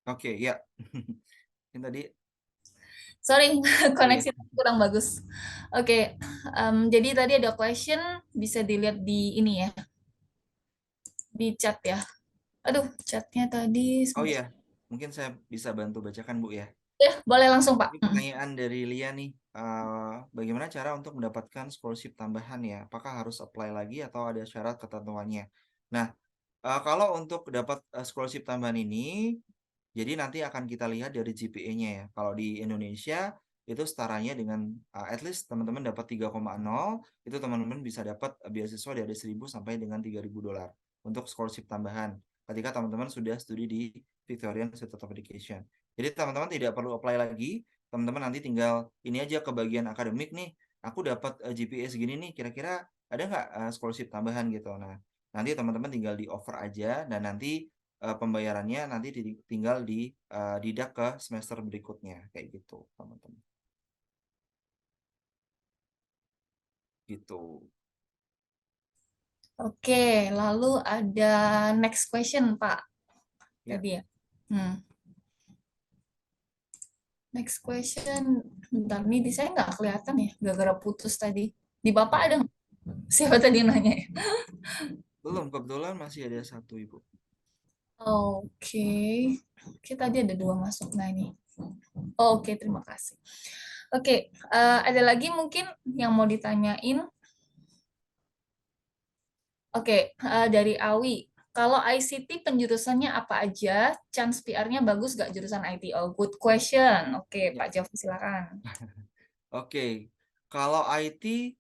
Oke, ya. Ini tadi sorry, oh ya. koneksi kurang bagus. Oke, jadi tadi ada question, bisa dilihat di ini ya, di chat ya. Aduh, chatnya tadi Oh sebentar. ya, mungkin saya bisa bantu bacakan Bu ya. Ya, boleh langsung Pak. Ini pertanyaan dari Lia nih, bagaimana cara untuk mendapatkan scholarship tambahan ya? Apakah harus apply lagi atau ada syarat ketentuannya? Nah, kalau untuk dapat scholarship tambahan ini, jadi nanti akan kita lihat dari GPA-nya ya. Kalau di Indonesia itu setaranya dengan at least teman-teman dapat 3,0, itu teman-teman bisa dapat beasiswa dari 1.000 sampai dengan 3.000 dolar untuk scholarship tambahan ketika teman-teman sudah studi di Victorian Institute of Education. Jadi teman-teman tidak perlu apply lagi, teman-teman nanti tinggal ini aja ke bagian akademik nih, aku dapat GPA segini nih, kira-kira ada nggak scholarship tambahan gitu. Nah, nanti teman-teman tinggal di offer aja dan nanti pembayarannya nanti tinggal dideduct ke semester berikutnya kayak gitu teman-teman. Gitu. Oke, lalu ada next question, Pak. Ya. Tadi ya. Next question. Bentar, nih di saya nggak kelihatan ya, gara-gara putus tadi. Di Bapak ada nggak? Siapa tadi yang nanya ya? Belum, kebetulan masih ada satu Ibu. Oke. Oke, tadi ada 2 masuk. Nah, ini. Oke, terima kasih. Oke, ada lagi mungkin yang mau ditanyain? Oke, dari Awi. Kalau ICT penjurusannya apa aja? Chance PR-nya bagus nggak jurusan IT? Oh, good question. Oke, Ya. Pak Jafar silakan. Oke. Kalau IT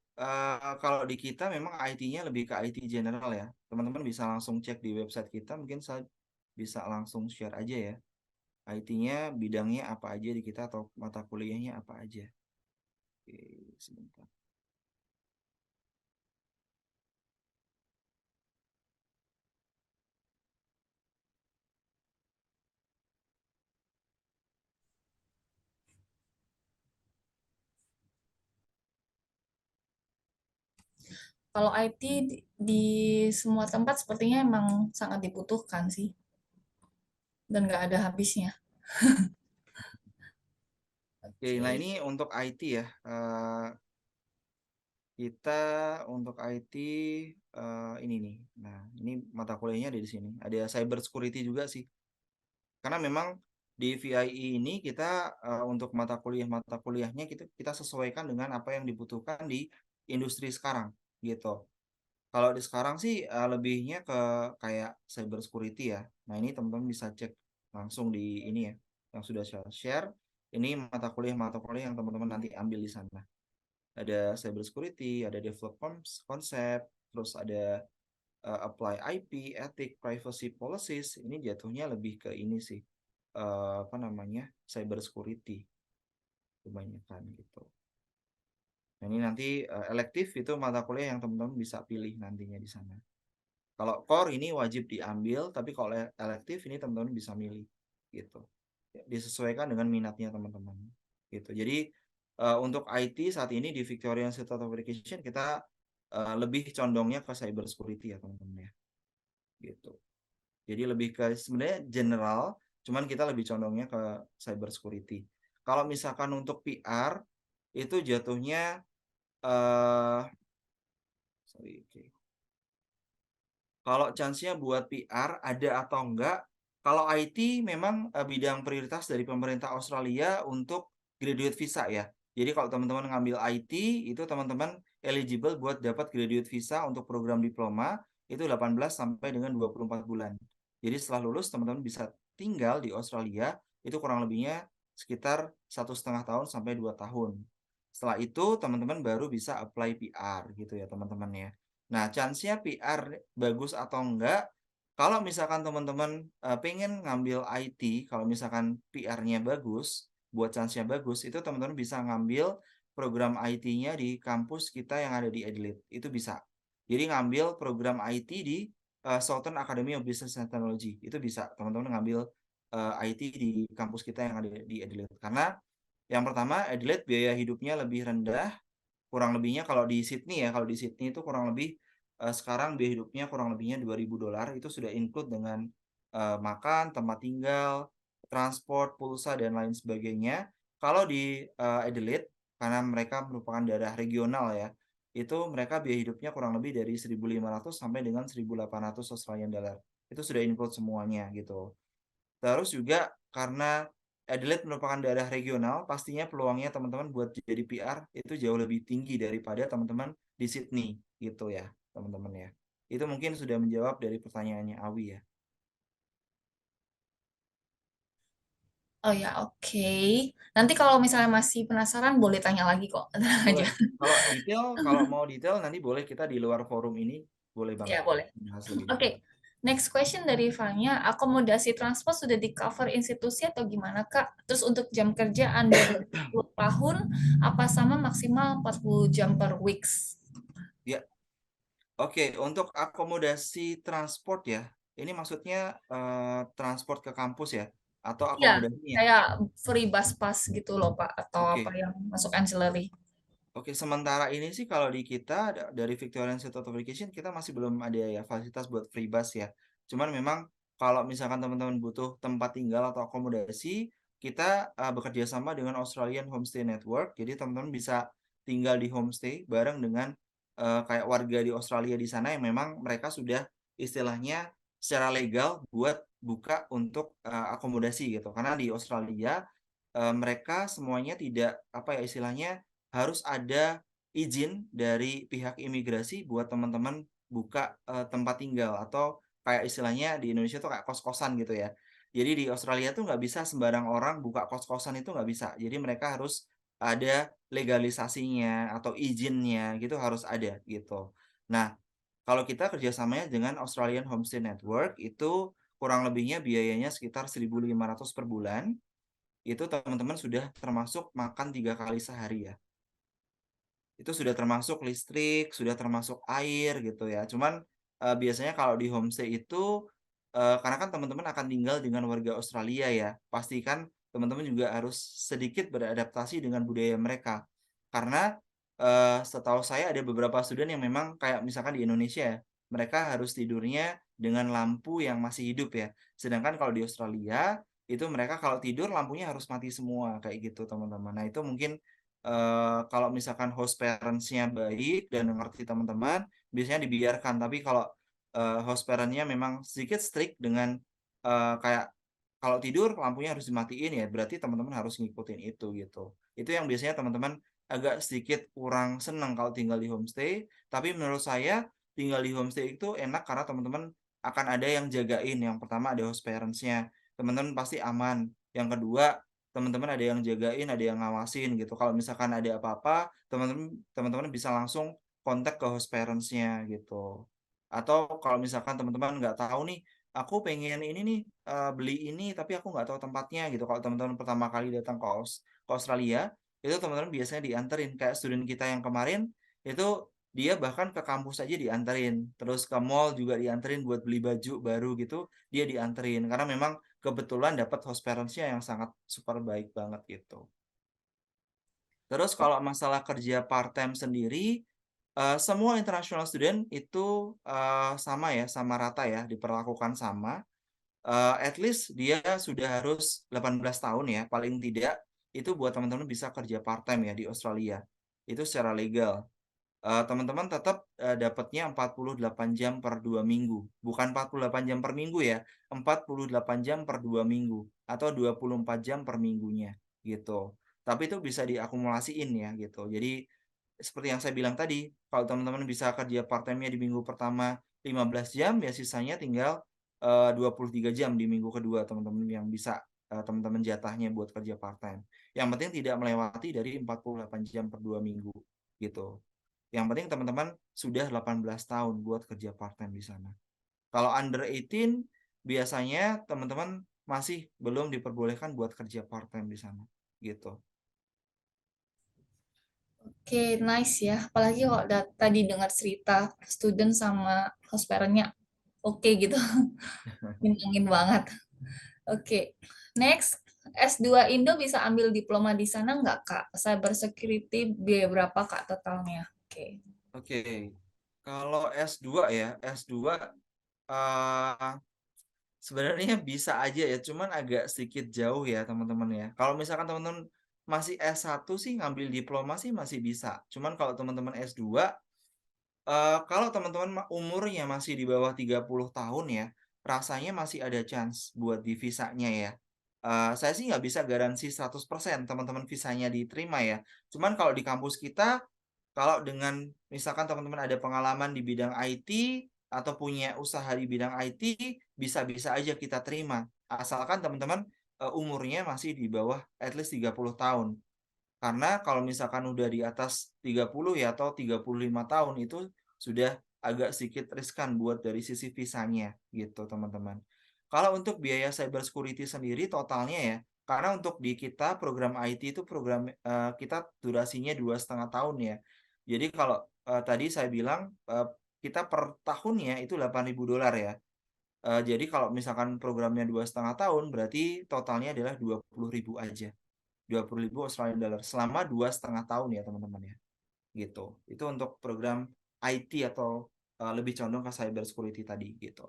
kalau di kita memang IT-nya lebih ke IT general ya. Teman-teman bisa langsung cek di website kita, mungkin saya bisa langsung share aja ya. IT-nya bidangnya apa aja di kita atau mata kuliahnya apa aja. Oke, sebentar. Kalau IT di semua tempat sepertinya emang sangat dibutuhkan sih, dan nggak ada habisnya. Oke, nah ini untuk IT ya. Kita untuk IT ini nih. Nah, ini mata kuliahnya ada di sini. Ada cyber security juga sih. Karena memang di VIE ini kita untuk mata kuliahnya kita sesuaikan dengan apa yang dibutuhkan di industri sekarang gitu. Kalau di sekarang sih lebihnya ke kayak cyber security ya. Nah, ini teman-teman bisa cek langsung di ini ya yang sudah saya share. Ini mata kuliah yang teman-teman nanti ambil di sana. Ada cyber security, ada develop konsep, terus ada apply IP, ethic, privacy policies. Ini jatuhnya lebih ke ini sih, apa namanya, cyber security kebanyakan gitu. Nah, ini nanti elektif itu mata kuliah yang teman-teman bisa pilih nantinya di sana. Kalau core ini wajib diambil, tapi kalau elektif ini teman-teman bisa milih gitu. Disesuaikan dengan minatnya teman-teman gitu. Jadi untuk IT saat ini di Victoria Institute of Education kita lebih condongnya ke cyber security ya teman-teman ya. Gitu. Jadi lebih ke sebenarnya general, cuman kita lebih condongnya ke cyber security. Kalau misalkan untuk PR itu jatuhnya kalau chance-nya buat PR ada atau enggak? Kalau IT memang bidang prioritas dari pemerintah Australia untuk graduate visa ya. Jadi kalau teman-teman ngambil IT itu teman-teman eligible buat dapat graduate visa untuk program diploma itu 18 sampai dengan 24 bulan. Jadi setelah lulus teman-teman bisa tinggal di Australia itu kurang lebihnya sekitar 1,5 tahun sampai 2 tahun. Setelah itu teman-teman baru bisa apply PR gitu ya teman-teman ya. Nah, chance-nya PR bagus atau enggak, kalau misalkan teman-teman pengen ngambil IT, kalau misalkan PR-nya bagus, buat chance-nya bagus, itu teman-teman bisa ngambil program IT-nya di kampus kita yang ada di Adelaide. Itu bisa. Jadi ngambil program IT di Southern Academy of Business and Technology. Itu bisa teman-teman ngambil IT di kampus kita yang ada di Adelaide. Karena yang pertama, Adelaide biaya hidupnya lebih rendah, kurang lebihnya kalau di Sydney ya, kalau di Sydney itu kurang lebih sekarang biaya hidupnya kurang lebihnya $2.000 itu sudah include dengan makan, tempat tinggal, transport, pulsa dan lain sebagainya. Kalau di Adelaide karena mereka merupakan daerah regional ya, itu mereka biaya hidupnya kurang lebih dari 1.500 sampai dengan 1.800 Australian dollar. Itu sudah include semuanya gitu. Terus juga karena Adelaide merupakan daerah regional, pastinya peluangnya teman-teman buat jadi PR itu jauh lebih tinggi daripada teman-teman di Sydney gitu ya, teman-teman ya. Itu mungkin sudah menjawab dari pertanyaannya Awi ya. Oh ya, oke. Nanti kalau misalnya masih penasaran, boleh tanya lagi kok. Tenang aja. Boleh. Kalau mau detail nanti boleh kita di luar forum ini, boleh banget Ya, boleh. bahas lebih Oke. detail. Next question dari Fanya, akomodasi transport sudah di cover institusi atau gimana, Kak? Terus untuk jam kerja Anda 20 tahun, apa sama maksimal 40 jam per weeks? Ya, oke. Untuk akomodasi transport ya, ini maksudnya transport ke kampus ya, atau Iya, akomodasinya? kayak free bus pass gitu loh, Pak, atau apa Oke. yang masuk ancillary. Oke, sementara ini sih kalau di kita dari Victorian Institute of Education kita masih belum ada ya fasilitas buat free bus ya. Cuman memang kalau misalkan teman-teman butuh tempat tinggal atau akomodasi, kita bekerja sama dengan Australian Homestay Network. Jadi teman-teman bisa tinggal di homestay bareng dengan kayak warga di Australia di sana yang memang mereka sudah istilahnya secara legal buat buka untuk akomodasi gitu. Karena di Australia mereka semuanya tidak apa ya istilahnya harus ada izin dari pihak imigrasi buat teman-teman buka tempat tinggal atau kayak istilahnya di Indonesia tuh kayak kos-kosan gitu ya. Jadi di Australia tuh nggak bisa sembarang orang buka kos-kosan itu nggak bisa. Jadi mereka harus ada legalisasinya atau izinnya gitu harus ada gitu. Nah, kalau kita kerjasamanya dengan Australian Homestay Network itu kurang lebihnya biayanya sekitar 1.500 per bulan itu teman-teman sudah termasuk makan 3 kali sehari ya. Itu sudah termasuk listrik, sudah termasuk air gitu ya. Cuman biasanya kalau di homestay itu karena kan teman-teman akan tinggal dengan warga Australia ya, pastikan teman-teman juga harus sedikit beradaptasi dengan budaya mereka. Karena setahu saya ada beberapa student yang memang kayak misalkan di Indonesia ya, mereka harus tidurnya dengan lampu yang masih hidup ya. Sedangkan kalau di Australia itu mereka kalau tidur lampunya harus mati semua kayak gitu teman-teman. Nah itu mungkin kalau misalkan host parents-nya baik dan ngerti teman-teman, biasanya dibiarkan. Tapi kalau host parent-nya memang sedikit strict dengan kayak kalau tidur lampunya harus dimatiin ya, berarti teman-teman harus ngikutin itu gitu. Itu yang biasanya teman-teman agak sedikit kurang senang kalau tinggal di homestay. Tapi menurut saya tinggal di homestay itu enak karena teman-teman akan ada yang jagain. Yang pertama ada host parents-nya, teman-teman pasti aman. Yang kedua teman-teman ada yang jagain, ada yang ngawasin gitu. Kalau misalkan ada apa-apa, teman-teman bisa langsung kontak ke host parents-nya gitu. Atau kalau misalkan teman-teman nggak tahu nih, aku pengen ini nih beli ini tapi aku nggak tahu tempatnya gitu. Kalau teman-teman pertama kali datang ke Australia, itu teman-teman biasanya dianterin kayak student kita yang kemarin itu dia bahkan ke kampus aja dianterin, terus ke mall juga dianterin buat beli baju baru gitu, dia dianterin karena memang kebetulan dapat host parents-nya yang sangat super baik banget gitu. Terus kalau masalah kerja part time sendiri, semua international student itu, sama ya, sama rata ya, diperlakukan sama. At least dia sudah harus 18 tahun ya, paling tidak, itu buat teman-teman bisa kerja part time ya di Australia. Itu secara legal. Teman-teman tetap, dapatnya 48 jam per 2 minggu, bukan 48 jam per minggu ya, 48 jam per 2 minggu, atau 24 jam per minggunya, gitu. Tapi itu bisa diakumulasiin ya, gitu. Jadi, seperti yang saya bilang tadi, kalau teman-teman bisa kerja part-time-nya di minggu pertama 15 jam, ya sisanya tinggal, 23 jam di minggu kedua, teman-teman yang bisa, teman-teman jatahnya buat kerja part-time. Yang penting tidak melewati dari 48 jam per 2 minggu, gitu. Yang penting teman-teman sudah 18 tahun buat kerja part-time di sana. Kalau under 18, biasanya teman-teman masih belum diperbolehkan buat kerja part-time di sana, gitu. Oke, nice ya. Apalagi kalau tadi dengar cerita student sama host parent-nya oke gitu. Nyenengin banget. Oke, next. S2 Indo bisa ambil diploma di sana nggak, Kak? Cyber security biaya berapa, Kak, totalnya? Oke. Oke, kalau S2 ya, S2 eh, sebenarnya bisa aja ya, cuman agak sedikit jauh ya teman-teman ya. Kalau misalkan teman-teman masih S1 sih ngambil diploma sih masih bisa. Cuman kalau teman-teman S2, kalau teman-teman umurnya masih di bawah 30 tahun ya, rasanya masih ada chance buat di visanya ya. Saya sih nggak bisa garansi 100% teman-teman visanya diterima ya. Cuman kalau di kampus kita, kalau dengan misalkan teman-teman ada pengalaman di bidang IT atau punya usaha di bidang IT, bisa-bisa aja kita terima. Asalkan teman-teman, umurnya masih di bawah at least 30 tahun. Karena kalau misalkan udah di atas 30 ya atau 35 tahun itu sudah agak sedikit riskan buat dari sisi visanya gitu teman-teman. Kalau untuk biaya cyber security sendiri totalnya ya, karena untuk di kita program IT itu program kita durasinya 2,5 tahun ya. Jadi kalau tadi saya bilang kita per tahunnya itu $8.000 ya. Jadi kalau misalkan programnya 2,5 tahun berarti totalnya adalah 20.000 aja. 20.000 Australian dollar selama 2,5 tahun ya teman-teman ya, gitu. Itu untuk program IT atau lebih condong ke cyber security tadi gitu.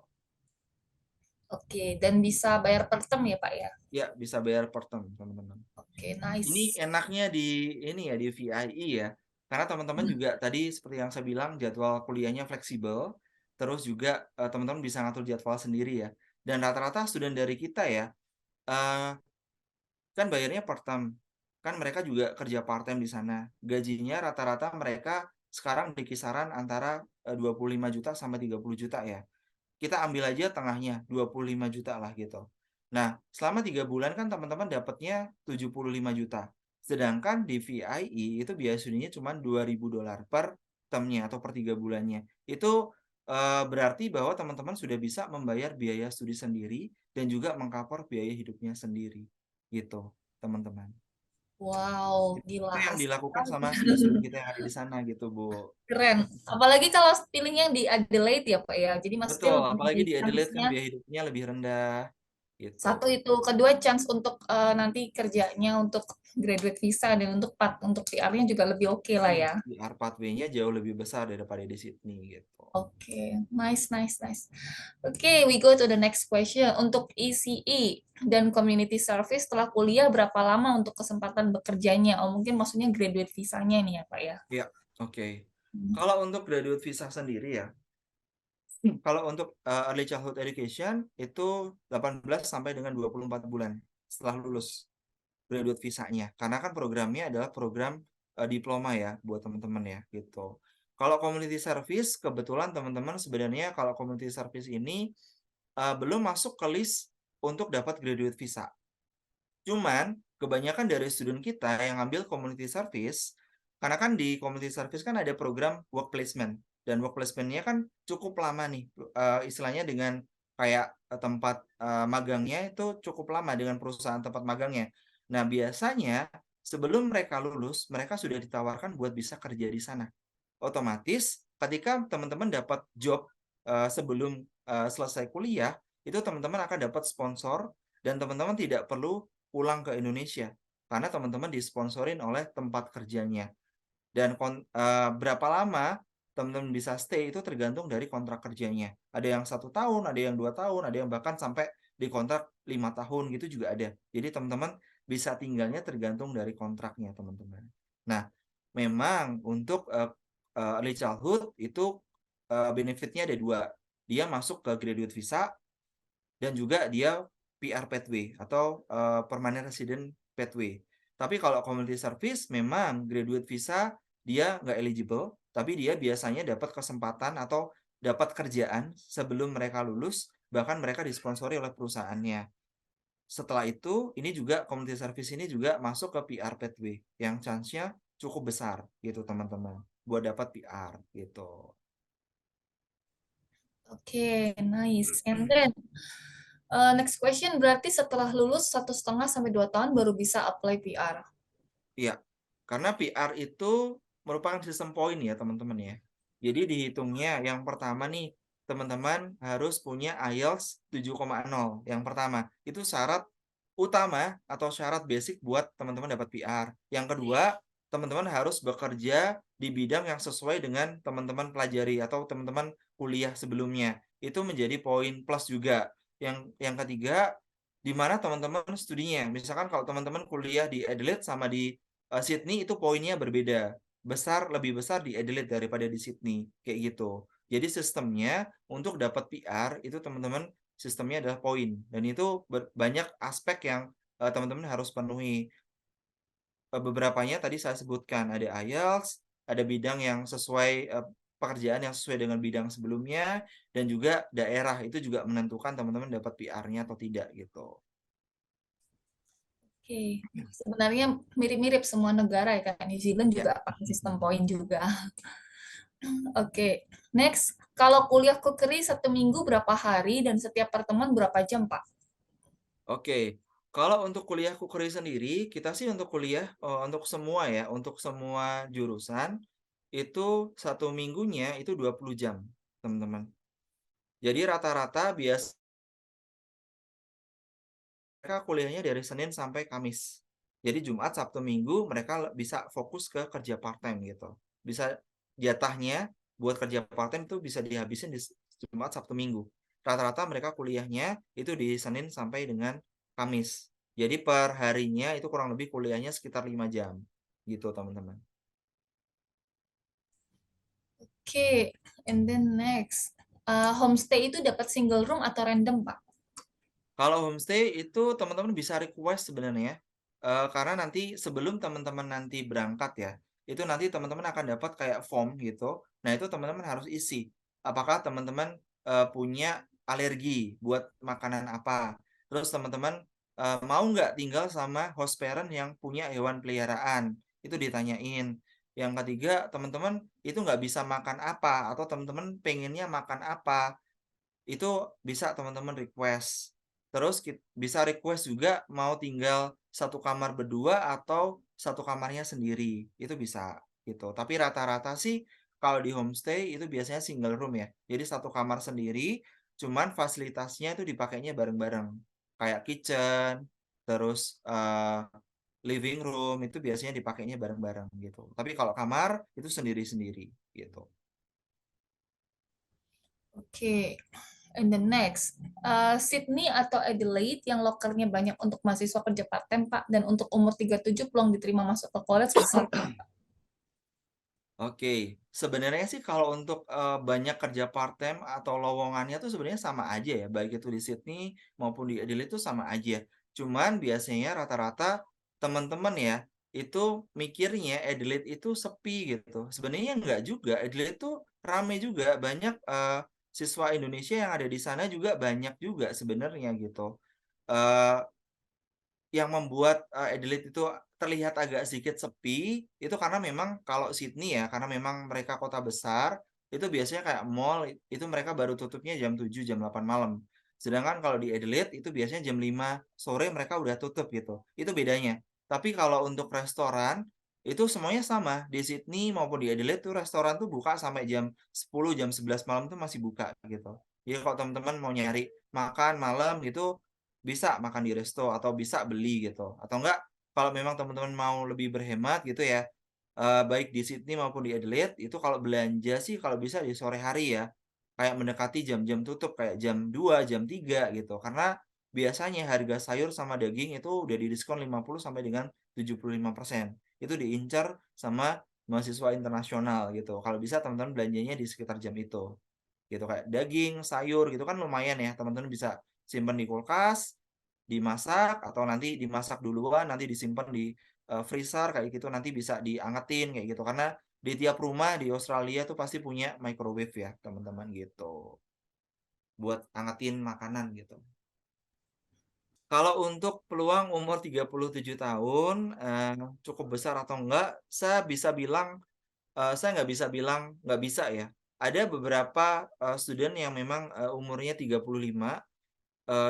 Oke, dan bisa bayar per term ya, Pak ya? Ya, bisa bayar per term teman-teman. Oke, Ini nice. enaknya di ini ya di VIE ya, karena teman-teman juga tadi seperti yang saya bilang jadwal kuliahnya fleksibel, terus juga teman-teman bisa ngatur jadwal sendiri ya. Dan rata-rata student dari kita ya, eh, kan bayarnya per term. Kan mereka juga kerja part time di sana. Gajinya rata-rata mereka sekarang di kisaran antara 25 juta sampai 30 juta ya. Kita ambil aja tengahnya 25 juta lah gitu. Nah, selama 3 bulan kan teman-teman dapatnya 75 juta. Sedangkan di VIE itu biaya studinya cuma $2.000 per termnya atau per 3 bulannya. Itu berarti bahwa teman-teman sudah bisa membayar biaya studi sendiri dan juga mengcover biaya hidupnya sendiri. Gitu, teman-teman. Wow, Itu gila. yang Asik dilakukan banget. sama student-student kita yang ada di sana gitu, Bu. Keren. Apalagi kalau pilihnya yang di Adelaide ya, Pak ya. Jadi maksudnya Betul, lebih apalagi di Adelaide kan chance-nya biaya hidupnya lebih rendah gitu. satu itu, kedua chance untuk nanti kerjanya untuk graduate visa dan untuk PR-nya juga lebih oke lah ya. PR pathway-nya jauh lebih besar daripada di Sydney gitu. Oke, nice, nice, nice. Oke, we go to the next question. Untuk ECE dan community service setelah kuliah berapa lama untuk kesempatan bekerjanya? Oh, mungkin maksudnya graduate visanya nih ya, Pak ya. Iya, oke. Hmm. Kalau untuk graduate visa sendiri ya, kalau untuk early childhood education itu 18 sampai dengan 24 bulan setelah lulus graduate visanya. Karena kan programnya adalah program diploma ya buat teman-teman ya gitu. Kalau community service kebetulan teman-teman sebenarnya kalau community service ini belum masuk ke list untuk dapat graduate visa. Cuman kebanyakan dari student kita yang ngambil community service, karena kan di community service kan ada program work placement, dan work placement-nya kan cukup lama nih, istilahnya dengan kayak tempat magangnya itu cukup lama dengan perusahaan tempat magangnya. Nah, biasanya sebelum mereka lulus, mereka sudah ditawarkan buat bisa kerja di sana. Otomatis ketika teman-teman dapat job sebelum selesai kuliah, itu teman-teman akan dapat sponsor dan teman-teman tidak perlu pulang ke Indonesia karena teman-teman disponsorin oleh tempat kerjanya. Dan berapa lama teman-teman bisa stay itu tergantung dari kontrak kerjanya. Ada yang 1 tahun, ada yang 2 tahun, ada yang bahkan sampai di kontrak 5 tahun gitu juga ada. Jadi teman-teman bisa tinggalnya tergantung dari kontraknya teman-teman. Nah, memang untuk early childhood itu benefitnya ada 2. Dia masuk ke graduate visa dan juga dia PR pathway atau permanent resident pathway. Tapi kalau community service memang graduate visa dia nggak eligible, tapi dia biasanya dapat kesempatan atau dapat kerjaan sebelum mereka lulus, bahkan mereka disponsori oleh perusahaannya. Setelah itu, ini juga community service ini juga masuk ke PR pathway yang chance-nya cukup besar gitu teman-teman buat dapat PR gitu. Oke, nice. And then next question, berarti setelah lulus 1,5 sampai 2 tahun baru bisa apply PR. Iya, karena PR itu merupakan sistem poin ya teman-teman ya. Jadi dihitungnya yang pertama nih, teman-teman harus punya IELTS 7,0. Yang pertama, itu syarat utama atau syarat basic buat teman-teman dapat PR. Yang kedua, teman-teman harus bekerja di bidang yang sesuai dengan teman-teman pelajari atau teman-teman kuliah sebelumnya. Itu menjadi poin plus juga. Yang ketiga, di mana teman-teman studinya. Misalkan kalau teman-teman kuliah di Adelaide sama di Sydney itu poinnya berbeda. Lebih besar di Adelaide daripada di Sydney, kayak gitu. Jadi sistemnya untuk dapat PR itu teman-teman sistemnya adalah poin dan itu banyak aspek yang teman-teman harus penuhi. Beberapanya tadi saya sebutkan, ada IELTS, ada bidang yang sesuai pekerjaan yang sesuai dengan bidang sebelumnya dan juga daerah itu juga menentukan teman-teman dapat PR-nya atau tidak gitu. Oke, sebenarnya mirip-mirip semua negara ya kan. New Zealand Ya. juga pakai sistem poin juga. Oke, next. Kalau kuliah cookery 1 minggu berapa hari dan setiap pertemuan berapa jam, Pak? Oke, kalau untuk kuliah cookery sendiri, kita sih untuk kuliah untuk semua ya, untuk semua jurusan itu 1 minggunya itu 20 jam, teman-teman. Jadi rata-rata mereka kuliahnya dari Senin sampai Kamis. Jadi Jumat, Sabtu, Minggu mereka bisa fokus ke kerja part-time gitu. Bisa jatahnya buat kerja part-time itu bisa dihabisin di Jumat, Sabtu, Minggu. Rata-rata mereka kuliahnya itu di Senin sampai dengan Kamis. Jadi per harinya itu kurang lebih kuliahnya sekitar 5 jam gitu teman-teman. Oke, and then next. Homestay itu dapat single room atau random, Pak? Kalau homestay itu teman-teman bisa request sebenarnya, karena nanti sebelum teman-teman nanti berangkat ya, itu nanti teman-teman akan dapat kayak form gitu. Nah itu teman-teman harus isi, apakah teman-teman, punya alergi buat makanan apa. Terus teman-teman, mau nggak tinggal sama host parent yang punya hewan peliharaan, itu ditanyain. Yang ketiga, teman-teman itu nggak bisa makan apa, atau teman-teman pengennya makan apa. Itu bisa teman-teman request. Terus bisa request juga mau tinggal satu kamar berdua atau satu kamarnya sendiri, itu bisa gitu. Tapi rata-rata sih kalau di homestay itu biasanya single room ya. Jadi satu kamar sendiri, cuman fasilitasnya itu dipakainya bareng-bareng. Kayak kitchen, terus living room itu biasanya dipakainya bareng-bareng gitu. Tapi kalau kamar itu sendiri-sendiri gitu. Oke, and the next. Sydney atau Adelaide yang lokernya banyak untuk mahasiswa kerja part-time, Pak, dan untuk umur 37 peluang diterima masuk ke college besar. Oke, sebenarnya sih kalau untuk banyak kerja part-time atau lowongannya tuh sebenarnya sama aja ya, baik itu di Sydney maupun di Adelaide itu sama aja. Cuman biasanya rata-rata teman-teman ya, itu mikirnya Adelaide itu sepi gitu. Sebenarnya enggak juga, Adelaide itu rame juga, banyak siswa Indonesia yang ada di sana juga banyak juga sebenarnya gitu. Eh yang membuat Adelaide itu terlihat agak sedikit sepi itu karena memang kalau Sydney ya, karena memang mereka kota besar, itu biasanya kayak mall itu mereka baru tutupnya jam 7 jam 8 malam. Sedangkan kalau di Adelaide itu biasanya jam 5 sore mereka udah tutup gitu. Itu bedanya. Tapi kalau untuk restoran itu semuanya sama. Di Sydney maupun di Adelaide tuh restoran tuh buka sampai jam 10 jam 11 malam tuh masih buka gitu. Jadi kalau teman-teman mau nyari makan malam gitu bisa makan di resto atau bisa beli gitu. Atau enggak kalau memang teman-teman mau lebih berhemat gitu ya, baik di Sydney maupun di Adelaide itu kalau belanja sih kalau bisa di sore hari ya. Kayak mendekati jam-jam tutup kayak jam 2 jam 3 gitu. Karena biasanya harga sayur sama daging itu udah didiskon 50 sampai dengan 75%. Itu diincar sama mahasiswa internasional gitu. Kalau bisa teman-teman belanjanya di sekitar jam itu. Gitu kayak daging, sayur gitu kan lumayan ya, teman-teman bisa simpan di kulkas, dimasak atau nanti dimasak duluan, nanti disimpan di, freezer kayak gitu, nanti bisa diangetin kayak gitu. Karena di tiap rumah di Australia tuh pasti punya microwave ya, teman-teman gitu, buat angetin makanan gitu. Kalau untuk peluang umur 37 tahun, cukup besar atau enggak, saya nggak bisa bilang nggak bisa ya. Ada beberapa, student yang memang, umurnya 35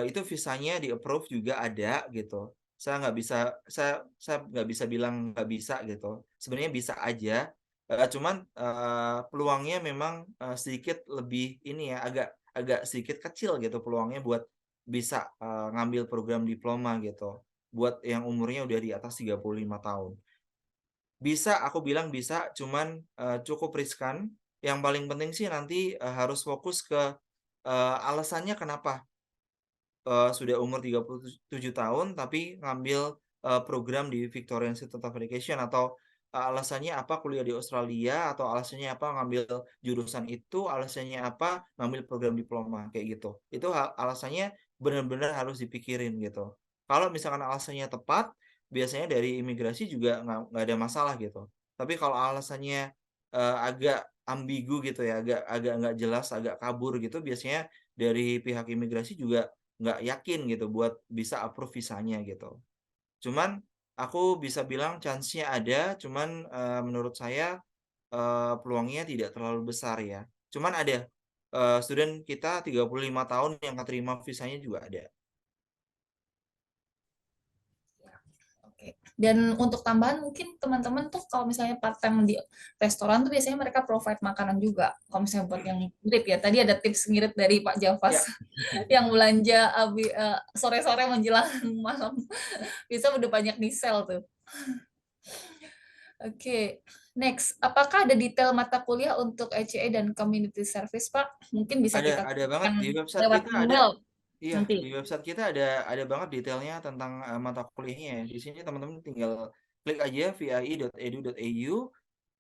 itu visanya di-approve juga ada gitu. Saya nggak bisa bilang nggak bisa gitu. Sebenarnya bisa aja, cuman, peluangnya memang, sedikit lebih ini ya, agak agak sedikit kecil gitu peluangnya buat bisa, ngambil program diploma gitu, buat yang umurnya udah di atas 35 tahun. Bisa, aku bilang bisa, cuman, cukup riskan. Yang paling penting sih nanti, harus fokus ke, alasannya kenapa sudah umur 37 tahun tapi ngambil, program di Victoria Institute of Education atau, alasannya apa kuliah di Australia atau alasannya apa ngambil jurusan itu, alasannya apa ngambil program diploma, kayak gitu. Itu alasannya benar-benar harus dipikirin gitu. Kalau misalkan alasannya tepat, biasanya dari imigrasi juga nggak ada masalah gitu. Tapi kalau alasannya, agak ambigu gitu ya, agak agak nggak jelas, agak kabur gitu, biasanya dari pihak imigrasi juga nggak yakin gitu buat bisa approve visanya gitu. Cuman aku bisa bilang chance-nya ada, cuman, menurut saya, peluangnya tidak terlalu besar ya. Cuman ada, student kita 35 tahun yang keterima visanya juga ada. Oke. Dan untuk tambahan mungkin teman-teman tuh kalau misalnya part-time di restoran tuh biasanya mereka provide makanan juga. Kalau misalnya buat yang ngirit ya, tadi ada tips ngirit dari Pak Javas Ya. yang belanja sore-sore menjelang malam. Bisa udah banyak di sel tuh. Oke, next. Apakah ada detail mata kuliah untuk ECE dan Community Service, Pak? Mungkin bisa kita Ada banget tanyakan di website lewat kita ada. email Iya, di nanti. website kita ada banget detailnya tentang, mata kuliahnya ya. Di sini teman-teman tinggal klik aja vie.edu.au,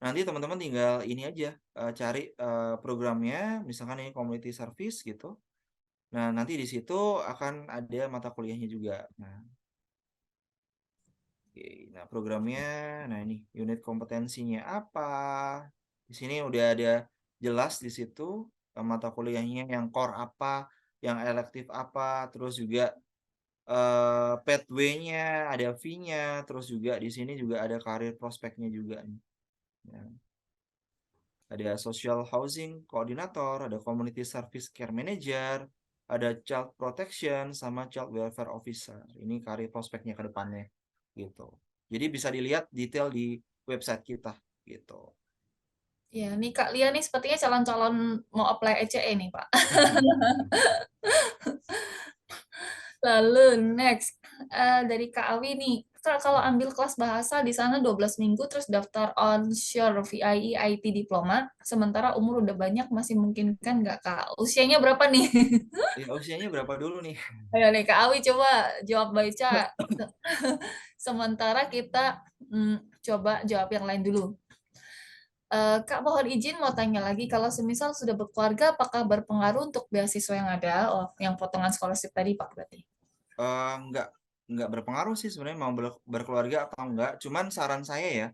nanti teman-teman tinggal ini aja, cari, programnya, misalkan ini community service gitu. Nah, nanti di situ akan ada mata kuliahnya juga. Nah, oke. Nah, programnya, nah ini unit kompetensinya apa. Di sini udah ada jelas di situ, mata kuliahnya yang core apa, yang elektif apa, terus juga pathway-nya, ada fee-nya, terus juga di sini juga ada karir prospeknya juga nih. Ya, ada social housing coordinator, ada community service care manager, ada child protection sama child welfare officer. Ini karir prospeknya ke depannya gitu. Jadi bisa dilihat detail di website kita gitu. Ya, nih Kak Lia nih sepertinya calon-calon mau apply ECE nih, Pak. Lalu next dari Kak Awi nih, Kak kalau ambil kelas bahasa di sana 12 minggu terus daftar onshore VIE IT diploma, sementara umur udah banyak masih memungkinkan nggak Kak? Usianya berapa nih? Ya, usianya berapa dulu nih? Ayo nih Kak Awi coba jawab baca. Sementara kita coba jawab yang lain dulu. Kak mohon izin mau tanya lagi, kalau semisal sudah berkeluarga, apakah berpengaruh untuk beasiswa yang ada? Oh, yang potongan scholarship tadi Pak berarti. Eh, nggak nggak berpengaruh sih sebenarnya mau berkeluarga atau enggak. Cuman saran saya ya,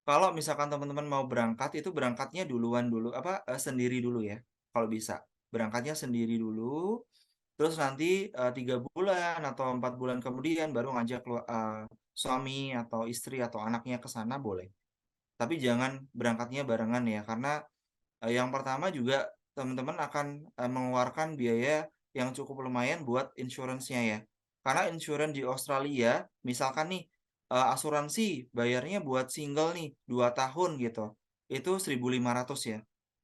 kalau misalkan teman-teman mau berangkat itu berangkatnya duluan dulu apa sendiri dulu ya. Kalau bisa. Berangkatnya sendiri dulu. Terus nanti 3 bulan atau 4 bulan kemudian baru ngajak suami atau istri atau anaknya ke sana boleh. Tapi jangan berangkatnya barengan ya, karena yang pertama juga teman-teman akan mengeluarkan biaya yang cukup lumayan buat insurance-nya ya. Karena insurance di Australia, misalkan nih asuransi bayarnya buat single nih 2 tahun gitu, itu 1.500 ya.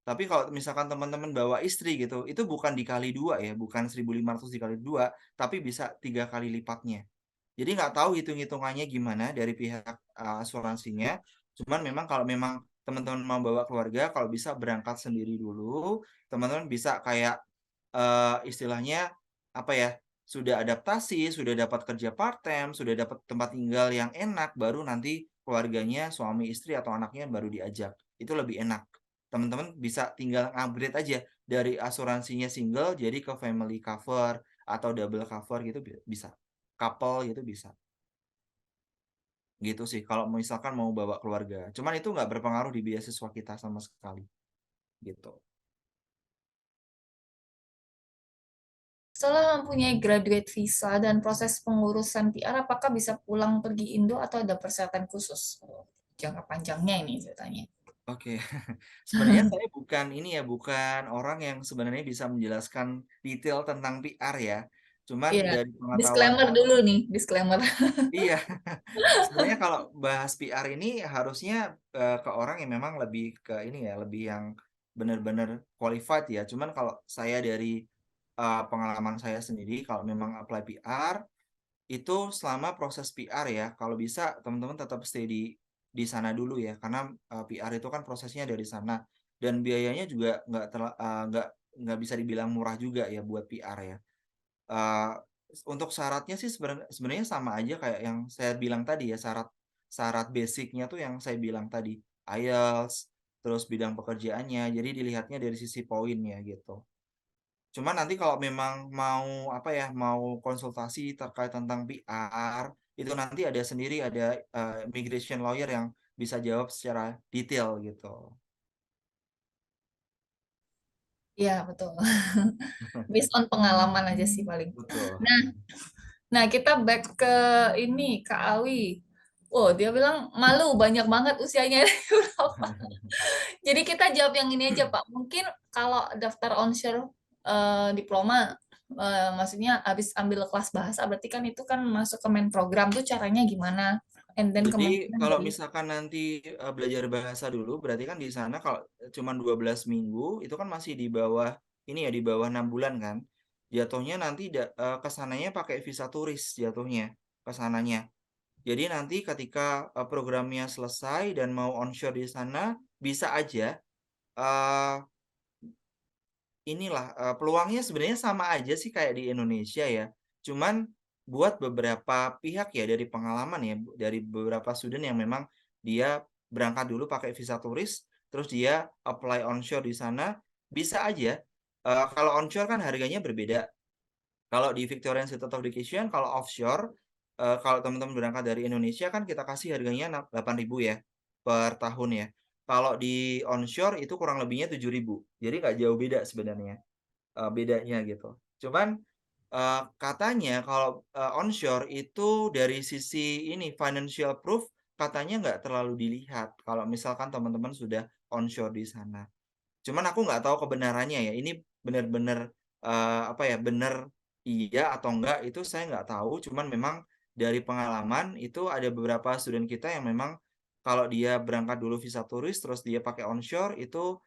Tapi kalau misalkan teman-teman bawa istri gitu, itu bukan dikali 2 ya, bukan 1.500 dikali 2, tapi bisa 3 kali lipatnya. Jadi nggak tahu hitung-hitungannya gimana dari pihak asuransinya. Cuman memang kalau memang teman-teman mau bawa keluarga, kalau bisa berangkat sendiri dulu. Teman-teman bisa kayak istilahnya apa ya? Sudah adaptasi, sudah dapat kerja part time, sudah dapat tempat tinggal yang enak, baru nanti keluarganya, suami istri atau anaknya baru diajak. Itu lebih enak. Teman-teman bisa tinggal upgrade aja dari asuransinya single jadi ke family cover atau double cover gitu bisa. Couple gitu bisa. Gitu sih kalau misalkan mau bawa keluarga. Cuman itu nggak berpengaruh di beasiswa kita sama sekali, gitu. Setelah mempunyai graduate visa dan proses pengurusan PR, apakah bisa pulang pergi Indo atau ada persyaratan khusus? Jangka panjangnya ini ceritanya. Oke. Sebenarnya saya bukan ini ya, bukan orang yang sebenarnya bisa menjelaskan detail tentang PR ya. Cuman Iya, dari pengetahuan disclaimer dulu nih, disclaimer. iya. Sebenarnya kalau bahas PR ini harusnya ke orang yang memang lebih ke ini ya, lebih yang benar-benar qualified ya. Cuman kalau saya dari pengalaman saya sendiri kalau memang apply PR itu selama proses PR ya, kalau bisa teman-teman tetap stay di sana dulu ya, karena PR itu kan prosesnya dari sana dan biayanya juga nggak bisa dibilang murah juga ya buat PR ya. Eee, untuk syaratnya sih sebenarnya sama aja kayak yang saya bilang tadi ya, syarat syarat basic-nya tuh yang saya bilang tadi, IELTS, terus bidang pekerjaannya, jadi dilihatnya dari sisi poinnya gitu. Cuma nanti kalau memang mau, apa ya, mau konsultasi terkait tentang PR, itu nanti ada sendiri, ada, immigration lawyer yang bisa jawab secara detail gitu. Iya, betul. Based on pengalaman aja sih paling. Betul. Nah, kita back ke ini, Kak Awi. Oh, dia bilang malu banyak banget usianya. Berapa? Jadi kita jawab yang ini aja, Pak. Mungkin kalau daftar onshore diploma, maksudnya habis ambil kelas bahasa, berarti kan itu kan masuk ke main program tuh caranya gimana? And then Jadi kemungkinan kalau dari misalkan nanti, belajar bahasa dulu, berarti kan di sana kalau cuman 12 minggu, itu kan masih di bawah ini ya, di bawah 6 bulan kan. Jatuhnya nanti ke sananya pakai visa turis jatuhnya, ke sananya. Jadi nanti ketika, programnya selesai dan mau onshore di sana, bisa aja, eee, peluangnya sebenarnya sama aja sih kayak di Indonesia ya. Cuman buat beberapa pihak ya dari pengalaman ya, dari beberapa student yang memang dia berangkat dulu pakai visa turis, terus dia apply onshore di sana, bisa aja, kalau onshore kan harganya berbeda. Kalau di Victoria Institute of Education, kalau offshore, kalau teman-teman berangkat dari Indonesia kan kita kasih harganya 8.000 ya, per tahun ya. Kalau di onshore itu kurang lebihnya 7.000. Jadi nggak jauh beda sebenarnya, bedanya gitu. Cuman, katanya kalau, onshore itu dari sisi ini, financial proof katanya nggak terlalu dilihat kalau misalkan teman-teman sudah onshore di sana. Cuman aku nggak tahu kebenarannya ya, ini bener-bener, apa ya, bener iya atau enggak itu saya nggak tahu, cuman memang dari pengalaman itu ada beberapa student kita yang memang kalau dia berangkat dulu visa turis terus dia pakai onshore itu,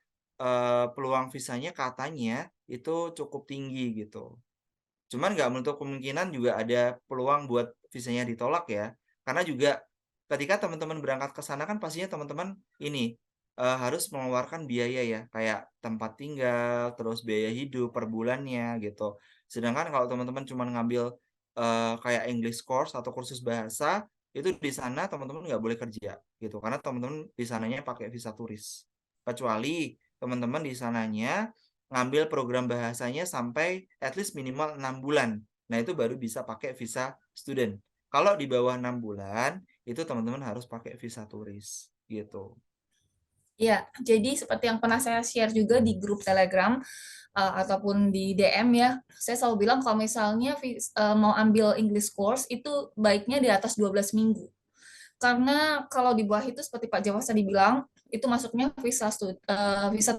peluang visanya katanya itu cukup tinggi gitu. Cuman nggak menutup kemungkinan juga ada peluang buat visanya ditolak ya. Karena juga ketika teman-teman berangkat ke sana kan pastinya teman-teman ini, harus mengeluarkan biaya ya, kayak tempat tinggal, terus biaya hidup per bulannya gitu. Sedangkan kalau teman-teman cuma ngambil, kayak English course atau kursus bahasa, itu di sana teman-teman nggak boleh kerja gitu, karena teman-teman di sananya pakai visa turis. Kecuali teman-teman di sananya ngambil program bahasanya sampai at least minimal 6 bulan. Nah, itu baru bisa pakai visa student. Kalau di bawah 6 bulan, itu teman-teman harus pakai visa turis, gitu. Ya, jadi seperti yang pernah saya share juga di grup Telegram ataupun di DM ya, saya selalu bilang kalau misalnya mau ambil English course itu baiknya di atas 12 minggu. Karena kalau di bawah itu seperti Pak Jawas tadi bilang, itu masuknya visa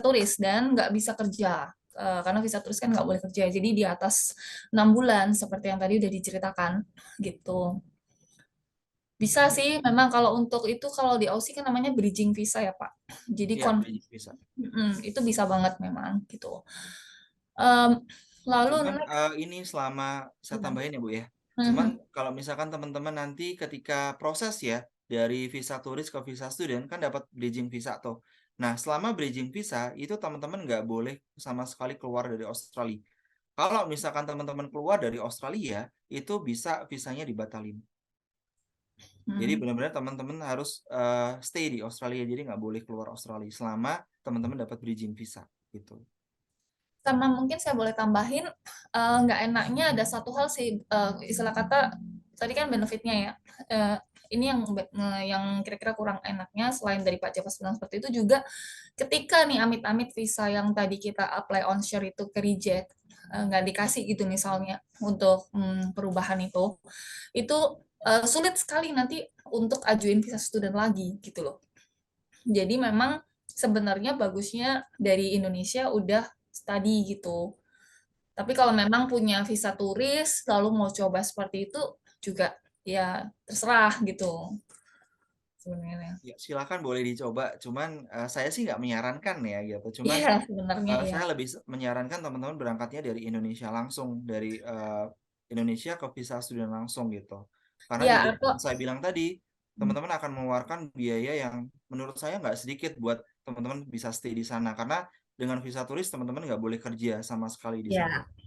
turis dan nggak bisa kerja. Karena visa turis kan nggak boleh kerja, jadi di atas 6 bulan seperti yang tadi udah diceritakan gitu. Bisa sih, memang kalau untuk itu kalau di Aussie kan namanya bridging visa ya Pak. Jadi Iya, bisa. itu bisa banget memang gitu. Em, lalu Cuman next, ini selama saya tambahin ya Bu ya. Cuman Mhm. kalau misalkan teman-teman nanti ketika proses ya dari visa turis ke visa student kan dapat bridging visa tuh. Nah, selama bridging visa itu teman-teman nggak boleh sama sekali keluar dari Australia. Kalau misalkan teman-teman keluar dari Australia, itu bisa visanya dibatalin. Jadi Hmm. benar-benar teman-teman harus stay di Australia, jadi nggak boleh keluar Australia selama teman-teman dapat bridging visa gitu. Sama mungkin saya boleh tambahin, nggak enaknya ada satu hal sih, istilah kata tadi kan benefitnya ya. Eh, ini yang kira-kira kurang enaknya selain dari Pak Javas bilang seperti itu juga ketika nih amit-amit visa yang tadi kita apply onshore itu ke reject, nggak dikasih gitu misalnya untuk perubahan itu sulit sekali nanti untuk ajuin visa student lagi gitu loh. Jadi memang sebenarnya bagusnya dari Indonesia udah study gitu. Tapi kalau memang punya visa turis, lalu mau coba seperti itu juga ya terserah gitu sebenarnya. Ya, silakan boleh dicoba. Cuman saya sih nggak menyarankan ya gitu. Cuman Iya sebenarnya ya. saya lebih menyarankan teman-teman berangkatnya dari Indonesia langsung, dari Indonesia ke visa student langsung gitu. Karena Ya juga atau saya bilang tadi, teman-teman akan mengeluarkan biaya yang menurut saya nggak sedikit buat teman-teman bisa stay di sana. Karena dengan visa turis teman-teman nggak boleh kerja sama sekali di sana. ya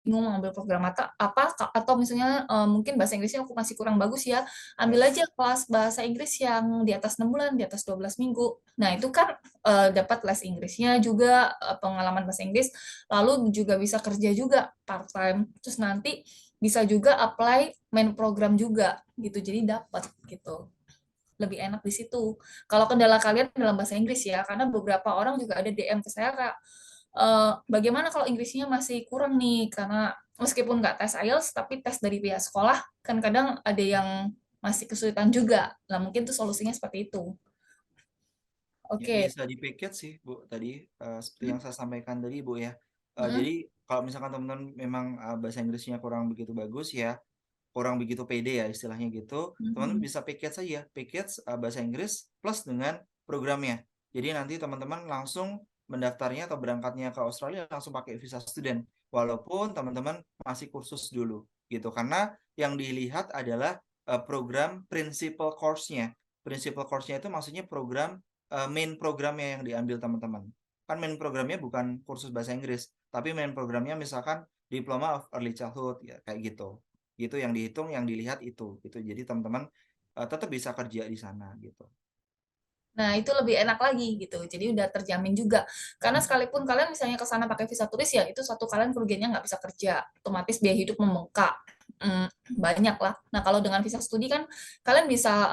bingung mau ambil program apa atau misalnya mungkin bahasa Inggrisnya aku masih kurang bagus ya, ambil Ya, aja kelas bahasa Inggris yang di atas 6 bulan, di atas 12 minggu. Nah, itu kan dapat les Inggrisnya juga, pengalaman bahasa Inggris, lalu juga bisa kerja juga part time. Terus nanti bisa juga apply main program juga gitu. Jadi dapat gitu. Lebih enak di situ. Kalau kendala kalian dalam bahasa Inggris ya, karena beberapa orang juga ada DM ke saya Kak, bagaimana kalau Inggrisnya masih kurang nih karena meskipun nggak tes IELTS tapi tes dari pihak sekolah kan kadang ada yang masih kesulitan juga. Nah, mungkin tuh solusinya seperti itu. ya Oke. bisa di package sih Bu tadi seperti Hmm. yang saya sampaikan tadi Bu ya. Hmm. Jadi kalau misalkan teman-teman memang bahasa Inggrisnya kurang begitu bagus ya, kurang begitu pede ya istilahnya gitu, teman-teman Hmm. bisa package saja, package bahasa Inggris plus dengan programnya. Jadi nanti teman-teman langsung mendaftarnya atau berangkatnya ke Australia langsung pakai visa student, walaupun teman-teman masih kursus dulu gitu. Karena yang dilihat adalah program principal course-nya. Principal course-nya itu maksudnya program main programnya yang diambil teman-teman. Kan main programnya bukan kursus bahasa Inggris, tapi main programnya misalkan Diploma of Early Childhood ya kayak gitu. Gitu yang dihitung, yang dilihat itu gitu. Jadi teman-teman tetap bisa kerja di sana gitu. Nah, itu lebih enak lagi gitu. Jadi udah terjamin juga. Karena sekalipun kalian misalnya ke sana pakai visa turis ya, itu satu kalian kerugiannya nggak bisa kerja. Otomatis biaya hidup membengkak. Banyak lah. Nah, kalau dengan visa studi kan kalian bisa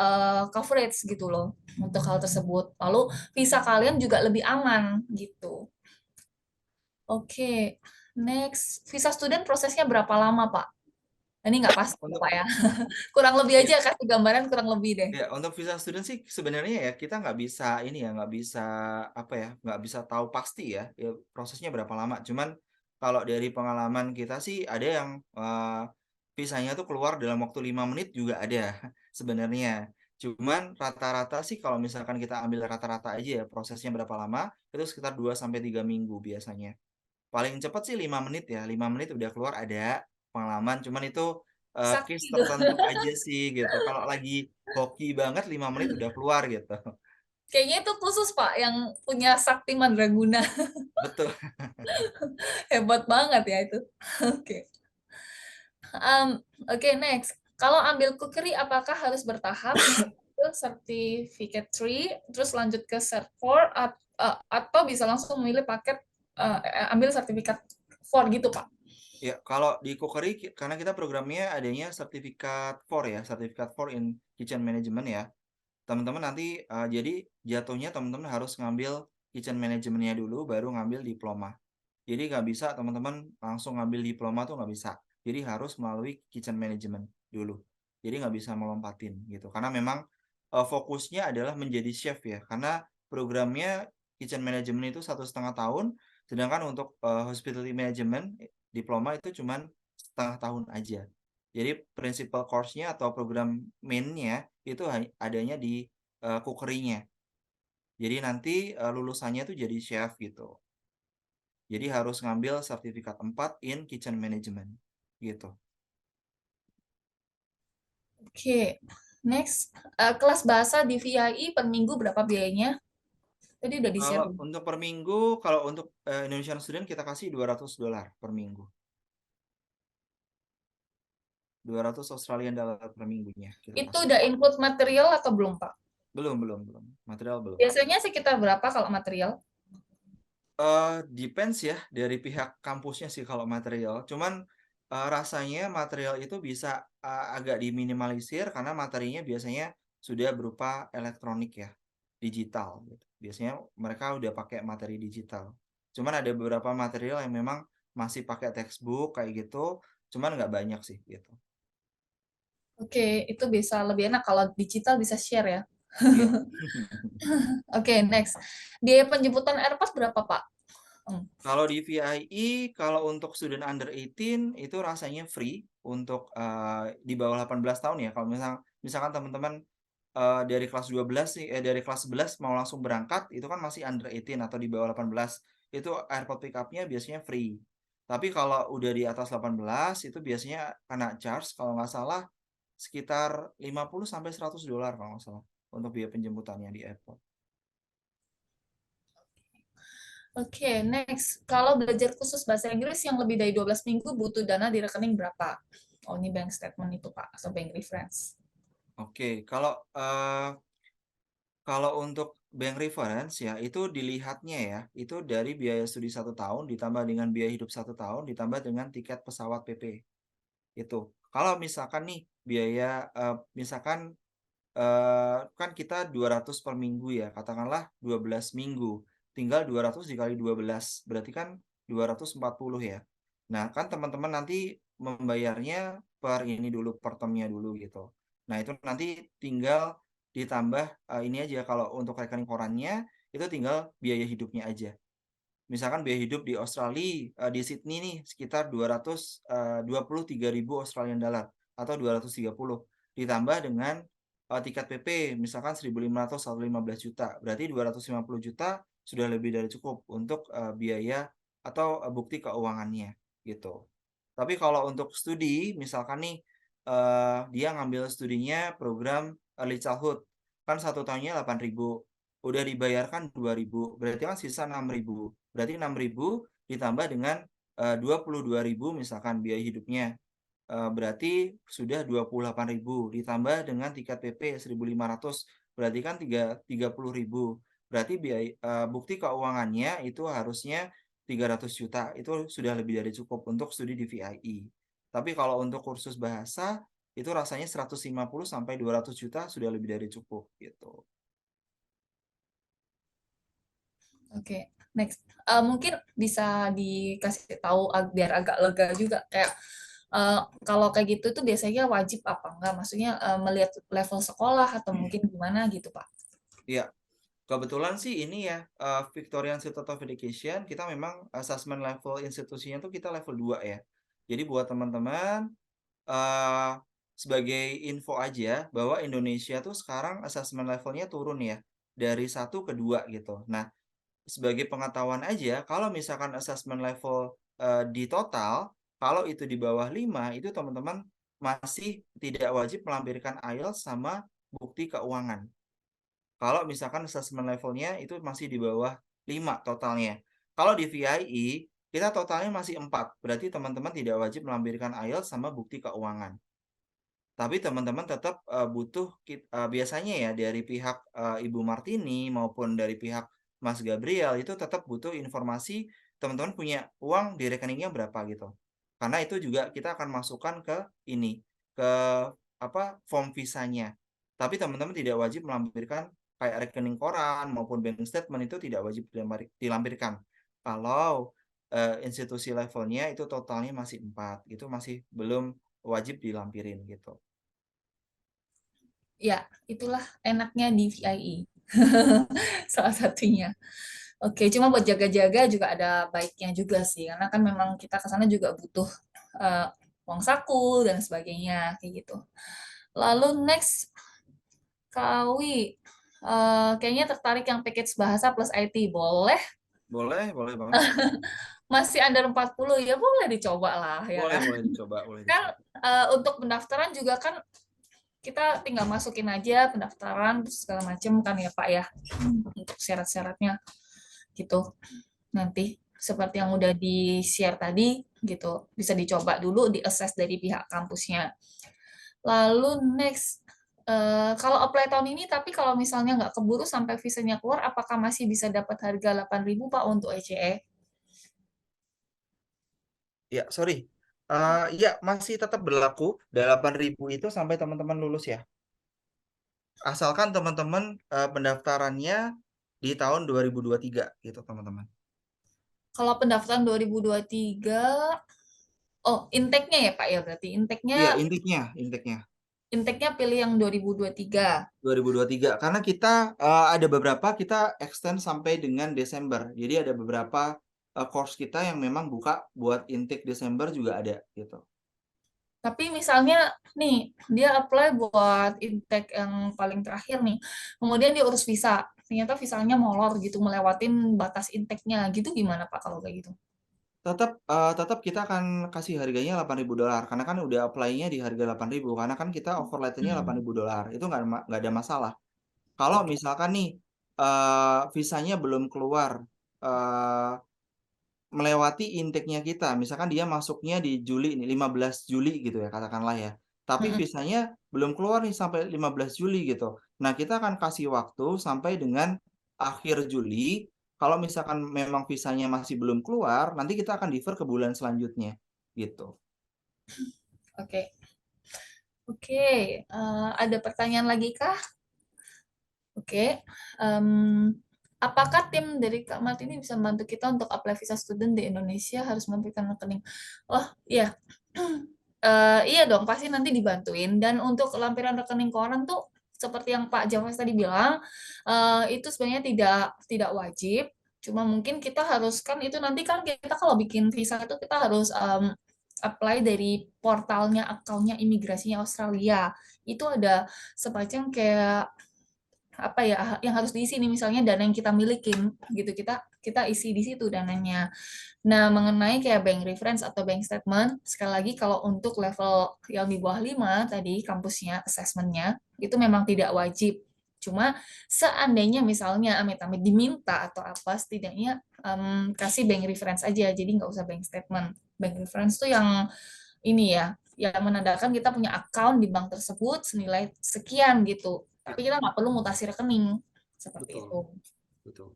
coverage gitu loh untuk hal tersebut. Lalu visa kalian juga lebih aman gitu. Oke, next. Visa student prosesnya berapa lama, Pak? Ini nggak pasti ya, Untuk Pak ya. Kurang lebih ya, aja, kasih gambaran kurang lebih deh. ya untuk visa student sih sebenarnya ya kita nggak bisa ini ya nggak bisa apa ya nggak bisa tahu pasti ya, ya prosesnya berapa lama. Cuman kalau dari pengalaman kita sih ada yang visanya tuh keluar dalam waktu 5 menit juga ada sebenarnya. Cuman rata-rata sih kalau misalkan kita ambil rata-rata aja ya prosesnya berapa lama itu sekitar 2 sampai 3 minggu biasanya. Paling cepat sih 5 menit ya, 5 menit udah keluar ada pengalaman, cuman itu Sakti case itu. tertentu aja sih gitu. Kalau lagi hoki banget 5 menit udah keluar gitu. Kayaknya itu khusus, Pak, yang punya sakti mandraguna. Betul. Hebat banget ya itu. Oke. Oke, next. Kalau ambil cookery, apakah harus bertahap? Misalnya ke certificate 3, terus lanjut ke cert 4, atau bisa langsung memilih paket ambil sertifikat 4 gitu, Pak? Ya, kalau di Cookery karena kita programnya adanya sertifikat 4 ya, sertifikat 4 in kitchen management ya. Teman-teman nanti jadi jatuhnya teman-teman harus ngambil kitchen manajemennya dulu, baru ngambil diploma. Jadi nggak bisa teman-teman langsung ngambil diploma tuh nggak bisa. Jadi harus melalui kitchen management dulu. Jadi nggak bisa melompatin gitu. Karena memang fokusnya adalah menjadi chef ya. Karena programnya kitchen management itu 1,5 tahun, sedangkan untuk hospitality management diploma itu cuman setengah tahun aja. Jadi principal course-nya atau program main-nya itu adanya di cookery-nya. Jadi nanti lulusannya tuh jadi chef gitu. Jadi harus ngambil sertifikat 4 in kitchen management gitu. Oke, next. Kelas bahasa di VII per minggu berapa biayanya? Tadi udah di-share Kalau belum? untuk per minggu, kalau untuk Indonesian student kita kasih $200 per minggu. 200 Australian dollar per minggunya kita Itu kasih. udah include material atau belum, Pak? Belum. Material belum. Biasanya sekitar berapa kalau material? Depends ya dari pihak kampusnya sih kalau material. Cuman rasanya material itu bisa agak diminimalisir karena materinya biasanya sudah berupa elektronik ya, digital gitu. Biasanya mereka udah pakai materi digital. Cuman ada beberapa material yang memang masih pakai textbook kayak gitu, cuman nggak banyak sih gitu. Oke, itu bisa lebih enak kalau digital bisa share ya. Iya. Oke, next. Biaya penjemputan Airpas berapa, Pak? Kalau di VIE, kalau untuk student under 18 itu rasanya free untuk di bawah 18 tahun ya. Kalau misalkan teman-teman dari kelas 12 nih, dari kelas 11 mau langsung berangkat, itu kan masih under 18 atau di bawah 18. Itu airport pick up-nya biasanya free. Tapi kalau udah di atas 18 itu biasanya kena charge kalau nggak salah sekitar $50 sampai $100 kalau nggak salah untuk biaya penjemputannya di airport. Oke, next. Kalau belajar khusus bahasa Inggris yang lebih dari 12 minggu butuh dana di rekening berapa? Oh, ini bank statement itu, Pak, atau bank reference. Oke, kalau untuk bank reference ya, itu dilihatnya ya, itu dari biaya studi 1 tahun ditambah dengan biaya hidup 1 tahun ditambah dengan tiket pesawat PP. Itu. Kalau misalkan nih biaya misalkan kan kita 200 per minggu ya, katakanlah 12 minggu. Tinggal 200 dikali 12, berarti kan 240 ya. Nah, kan teman-teman nanti membayarnya per ini dulu, per termnya dulu gitu. Nah, itu nanti tinggal ditambah ini aja kalau untuk rekening korannya itu tinggal biaya hidupnya aja. Misalkan biaya hidup di Australia di Sydney nih sekitar 223.000 Australian dollar atau 230 ditambah dengan tiket PP misalkan 1.500 atau 15 juta. Berarti 250 juta sudah lebih dari cukup untuk biaya atau bukti keuangannya gitu. Tapi kalau untuk studi misalkan nih dia ngambil studinya program early childhood kan 1 tahunnya 8.000 udah dibayarkan 2.000 berarti kan sisa 6.000 berarti 6.000 ditambah dengan 22.000 misalkan biaya hidupnya berarti sudah 28.000 ditambah dengan tiket PP 1.500 berarti kan 30.000 berarti biaya bukti keuangannya itu harusnya 300 juta itu sudah lebih dari cukup untuk studi di VIE. Tapi kalau untuk kursus bahasa itu rasanya 150 sampai 200 juta sudah lebih dari cukup gitu. Oke, next. Mungkin bisa dikasih tahu biar agak lega juga kayak kalau kayak gitu tuh biasanya wajib apa enggak? Maksudnya melihat level sekolah atau mungkin gimana gitu, Pak? Iya, kebetulan sih ini ya Victoria Institute of Education kita memang assessment level institusinya tuh kita level 2 ya. Jadi buat teman-teman eh sebagai info aja bahwa Indonesia tuh sekarang assessment levelnya turun ya dari 1 ke 2 gitu. Nah, sebagai pengetahuan aja, kalau misalkan assessment level di total, kalau itu di bawah 5, itu teman-teman masih tidak wajib melampirkan IELTS sama bukti keuangan. Kalau misalkan assessment levelnya itu masih di bawah 5 totalnya. Kalau di VIE, kita totalnya masih 4, berarti teman-teman tidak wajib melampirkan IELTS sama bukti keuangan. Tapi teman-teman tetap butuh biasanya ya dari pihak Ibu Martini maupun dari pihak Mas Gabriel itu tetap butuh informasi teman-teman punya uang di rekeningnya berapa gitu. Karena itu juga kita akan masukkan ke ini, ke form visanya. Tapi teman-teman tidak wajib melampirkan kayak rekening koran maupun bank statement, itu tidak wajib dilampirkan. Kalau institusi levelnya itu totalnya masih 4, itu masih belum wajib dilampirin gitu. Ya, itulah enaknya di VIE. Salah satunya. Oke, cuma buat jaga-jaga juga ada baiknya juga sih, karena kan memang kita ke sana juga butuh eh, uang saku dan sebagainya, kayak gitu. Lalu next, Kak Awi, kayaknya tertarik yang package bahasa plus IT, boleh? Boleh banget. Masih under 40, ya boleh dicoba lah, ya kan? Boleh dicoba. Kan untuk pendaftaran juga kan kita tinggal masukin aja pendaftaran terus segala macam kan ya Pak ya, untuk syarat-syaratnya gitu. Nanti seperti yang udah di-share tadi gitu, bisa dicoba dulu, di-assess dari pihak kampusnya. Lalu next, kalau apply tahun ini, tapi kalau misalnya nggak keburu sampai visanya keluar, apakah masih bisa dapat harga 8.000 Pak untuk ECE? Ya, sorry. Ya, masih tetap berlaku 8.000 itu sampai teman-teman lulus ya. Asalkan teman-teman pendaftarannya di tahun 2023 gitu, teman-teman. Kalau pendaftaran 2023, oh intake-nya ya Pak ya, berarti Iya, intake-nya intake-nya pilih yang 2023. 2023 karena kita ada beberapa kita extend sampai dengan Desember. Jadi ada beberapa course kita yang memang buka buat intake Desember juga ada gitu. Tapi misalnya nih, dia apply buat intake yang paling terakhir nih, kemudian dia urus visa, ternyata visanya molor gitu, melewatin batas intake-nya, gitu gimana Pak kalau kayak gitu? Tetap kita akan kasih harganya $8.000 karena kan udah apply-nya di harga 8.000 karena kan kita offer letter-nya $8.000. Itu nggak ada masalah. Kalau Oke. misalkan nih visanya belum keluar melewati intake-nya kita, misalkan dia masuknya di Juli ini 15 Juli gitu ya katakanlah ya. Tapi Mm-mm. visanya belum keluar nih sampai 15 Juli gitu. Nah, kita akan kasih waktu sampai dengan akhir Juli. Kalau misalkan memang visanya masih belum keluar, nanti kita akan defer ke bulan selanjutnya gitu. Oke. Oke, ada pertanyaan lagi kah? Oke. Apakah tim dari Kak Mart ini bisa membantu kita untuk apply visa student di Indonesia harus memberikan rekening? Oh iya, iya dong, pasti nanti dibantuin. Dan untuk lampiran rekening keuangan tuh seperti yang Pak Javas tadi bilang, itu sebenarnya tidak wajib. Cuma mungkin kita harus kan itu nanti kan kita kalau bikin visa itu kita harus apply dari portalnya akunnya imigrasinya Australia. Itu ada semacam kayak apa ya yang harus diisi nih, misalnya dana yang kita milikin gitu, kita isi di situ dananya. Nah, mengenai kayak bank reference atau bank statement, sekali lagi kalau untuk level yang di bawah 5 tadi kampusnya assessmentnya itu memang tidak wajib. Cuma seandainya misalnya amit-amit diminta atau apa, setidaknya kasih bank reference aja, jadi nggak usah bank statement. Bank reference tuh yang ini ya, yang menandakan kita punya account di bank tersebut senilai sekian gitu. Ya, Tapi kita nggak perlu mutasi rekening seperti itu. betul.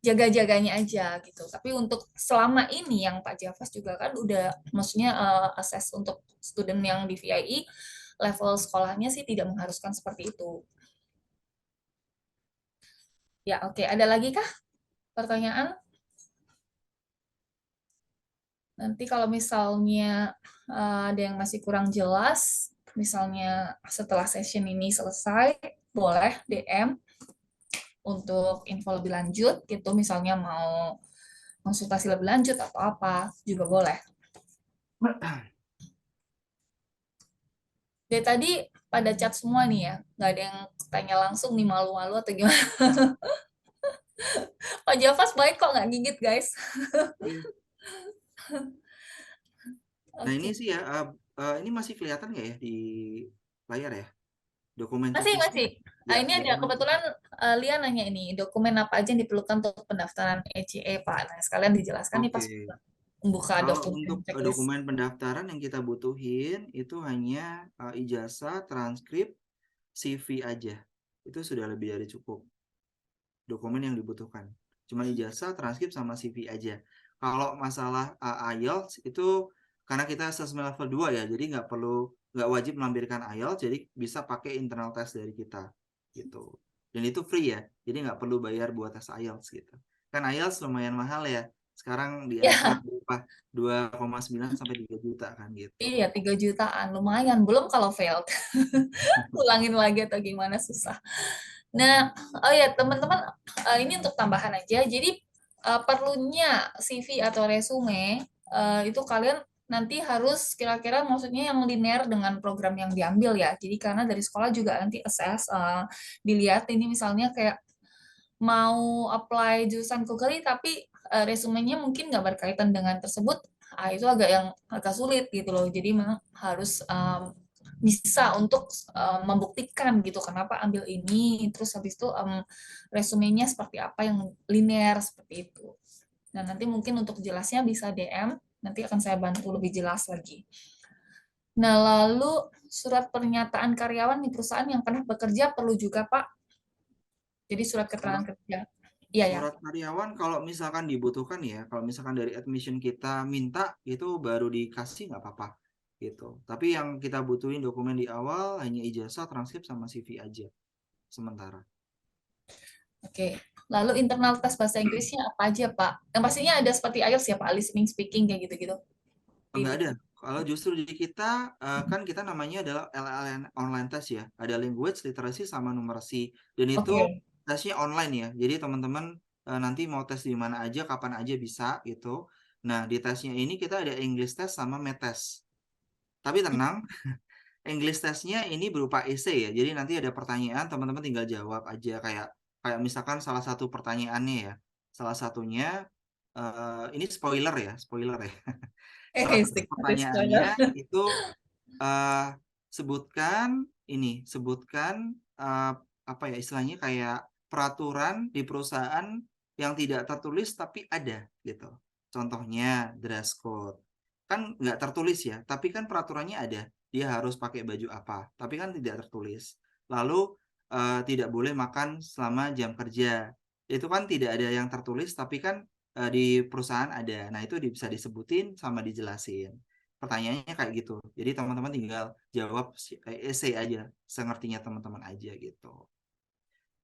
Jaga-jaganya aja gitu. Tapi untuk selama ini yang Pak Javas juga kan udah, maksudnya assess untuk student yang di VIE, level sekolahnya sih tidak mengharuskan seperti itu. Ya, oke. Ada lagi kah pertanyaan? Nanti kalau misalnya ada yang masih kurang jelas, misalnya setelah session ini selesai, boleh DM untuk info lebih lanjut gitu, misalnya mau konsultasi lebih lanjut atau apa juga boleh. Dari tadi pada chat semua nih ya, nggak ada yang tanya langsung nih, malu-malu atau gimana. Pak Javas baik kok, nggak gigit guys. Nah, ini Oke. sih ya, ini masih kelihatan nggak ya di layar ya? Dokumen Masih, teknisnya. masih. Ya, Ini ada dokumen. kebetulan Lia nanya ini, dokumen apa aja yang diperlukan untuk pendaftaran ECE, Pak. Nah, sekalian dijelaskan nih pas Oke. buka Kalau dokumen untuk checklist. dokumen pendaftaran yang kita butuhin itu hanya ijazah, transkrip, CV aja. Itu sudah lebih dari cukup. Dokumen yang dibutuhkan. Cuma ijazah, transkrip, sama CV aja. Kalau masalah IELTS itu karena kita assessment level 2 ya, jadi nggak perlu nggak wajib melampirkan IELTS, jadi bisa pakai internal test dari kita gitu. Dan itu free ya, jadi nggak perlu bayar buat tes IELTS gitu. Kan IELTS lumayan mahal ya, sekarang di angka berapa? 2,9 sampai 3 juta kan gitu. Iya, 3 jutaan, lumayan. Belum kalau failed. Ulangin lagi atau gimana, susah. Nah, oh ya teman-teman, ini untuk tambahan aja. Jadi perlunya CV atau resume itu kalian nanti harus kira-kira maksudnya yang linear dengan program yang diambil ya. Jadi karena dari sekolah juga nanti assess, dilihat ini misalnya kayak mau apply jurusan Kukeri tapi resumenya mungkin nggak berkaitan dengan tersebut, itu agak sulit gitu loh. Jadi memang harus bisa untuk membuktikan gitu kenapa ambil ini, terus habis itu resumenya seperti apa yang linear seperti itu. Nah, nanti mungkin untuk jelasnya bisa DM, nanti akan saya bantu lebih jelas lagi. Nah, lalu surat pernyataan karyawan di perusahaan yang pernah bekerja perlu juga, Pak. Jadi surat keterangan kerja. Iya ya. Surat karyawan kalau misalkan dibutuhkan ya, kalau misalkan dari admission kita minta itu baru dikasih nggak apa-apa gitu. Tapi yang kita butuhin dokumen di awal hanya ijazah, transkrip sama CV aja sementara. Oke. Lalu internal tes bahasa Inggrisnya apa aja, Pak? Yang pastinya ada seperti IELTS ya, Pak, listening, speaking kayak gitu-gitu. Enggak ada. Kalau justru di kita kan kita namanya adalah LLN online test ya. Ada language, literacy sama numeracy. Dan itu Oke. tesnya online ya. Jadi teman-teman nanti mau tes di mana aja, kapan aja bisa gitu. Nah, di tesnya ini kita ada English test sama math test. Tapi tenang, English testnya ini berupa essay ya. Jadi nanti ada pertanyaan, teman-teman tinggal jawab aja kayak kayak misalkan salah satu pertanyaannya ya. Salah satunya ini spoiler ya. Salah satu Spoiler. pertanyaannya itu sebutkan apa ya istilahnya kayak peraturan di perusahaan yang tidak tertulis tapi ada gitu. Contohnya dress code. Kan nggak tertulis ya, tapi kan peraturannya ada. Dia harus pakai baju apa, tapi kan tidak tertulis. Lalu tidak boleh makan selama jam kerja. Itu kan tidak ada yang tertulis, tapi kan di perusahaan ada. Nah, itu bisa disebutin sama dijelasin. Pertanyaannya kayak gitu. Jadi teman-teman tinggal jawab essay aja, sengertinya teman-teman aja gitu.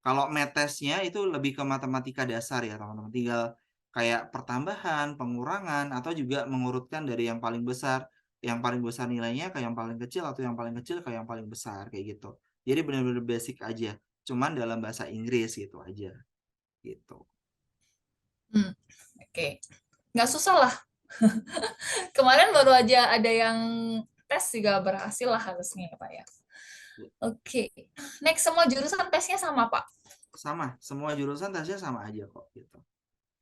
Kalau math testnya itu lebih ke matematika dasar ya teman-teman. Tinggal kayak pertambahan, pengurangan, atau juga mengurutkan dari yang paling besar nilainya ke yang paling kecil, atau yang paling kecil ke yang paling besar kayak gitu. Jadi benar-benar basic aja. Cuman dalam bahasa Inggris gitu aja. Gitu. Oke. Nggak susah lah. Kemarin baru aja ada yang tes juga berhasil lah harusnya ya, Pak ya. Oke. Next, semua jurusan tesnya sama, Pak? Sama, semua jurusan tesnya sama aja kok gitu.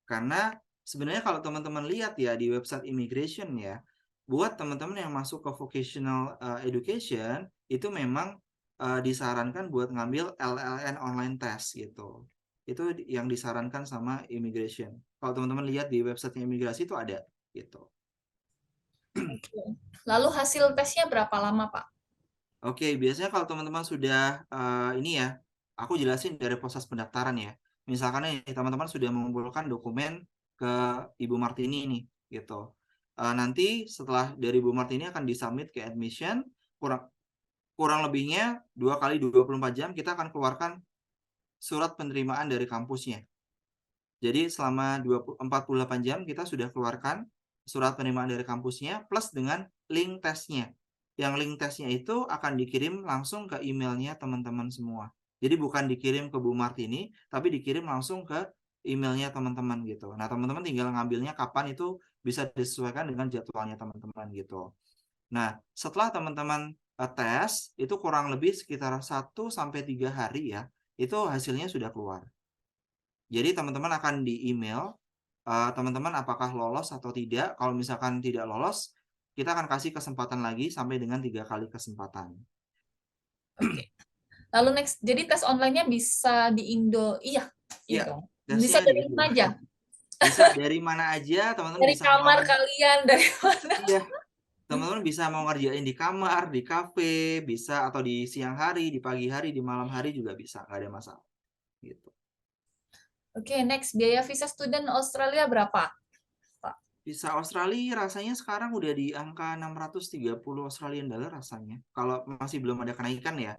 Karena sebenarnya kalau teman-teman lihat ya di website immigration ya, buat teman-teman yang masuk ke vocational education itu memang disarankan buat ngambil LLN online test gitu. Itu yang disarankan sama immigration. Kalau teman-teman lihat di website imigrasi itu ada gitu. Oke. Lalu hasil tesnya berapa lama, Pak? Oke, biasanya kalau teman-teman sudah ini ya, aku jelasin dari proses pendaftaran ya. Misalkan nih teman-teman sudah mengumpulkan dokumen ke Ibu Martini nih, gitu. Nanti setelah dari Ibu Martini akan disubmit ke admission, kurang lebihnya 2 kali 24 jam kita akan keluarkan surat penerimaan dari kampusnya. Jadi selama 48 jam kita sudah keluarkan surat penerimaan dari kampusnya plus dengan link tesnya. Yang link tesnya itu akan dikirim langsung ke emailnya teman-teman semua. Jadi bukan dikirim ke Bu Martini, tapi dikirim langsung ke emailnya teman-teman gitu. Nah, teman-teman tinggal ngambilnya kapan itu bisa disesuaikan dengan jadwalnya teman-teman gitu. Nah, setelah teman-teman tes, itu kurang lebih sekitar 1-3 hari ya, itu hasilnya sudah keluar. Jadi teman-teman akan di email, teman-teman apakah lolos atau tidak. Kalau misalkan tidak lolos, kita akan kasih kesempatan lagi sampai dengan 3 kali kesempatan. Oke. Lalu next, jadi tes online-nya bisa di Indo, iya Iya, dong. Bisa tesnya di dari Indo. mana aja? Bisa dari mana aja, teman-teman Dari bisa kamar mau. kalian, dari mana? Iya, teman-teman bisa mau ngerjain di kamar, di kafe, bisa atau di siang hari, di pagi hari, di malam hari juga bisa, nggak ada masalah. Gitu. Oke, next, biaya visa student Australia berapa, Pak? Visa Australia rasanya sekarang udah di angka 630 Australian dollar rasanya. Kalau masih belum ada kenaikan ya.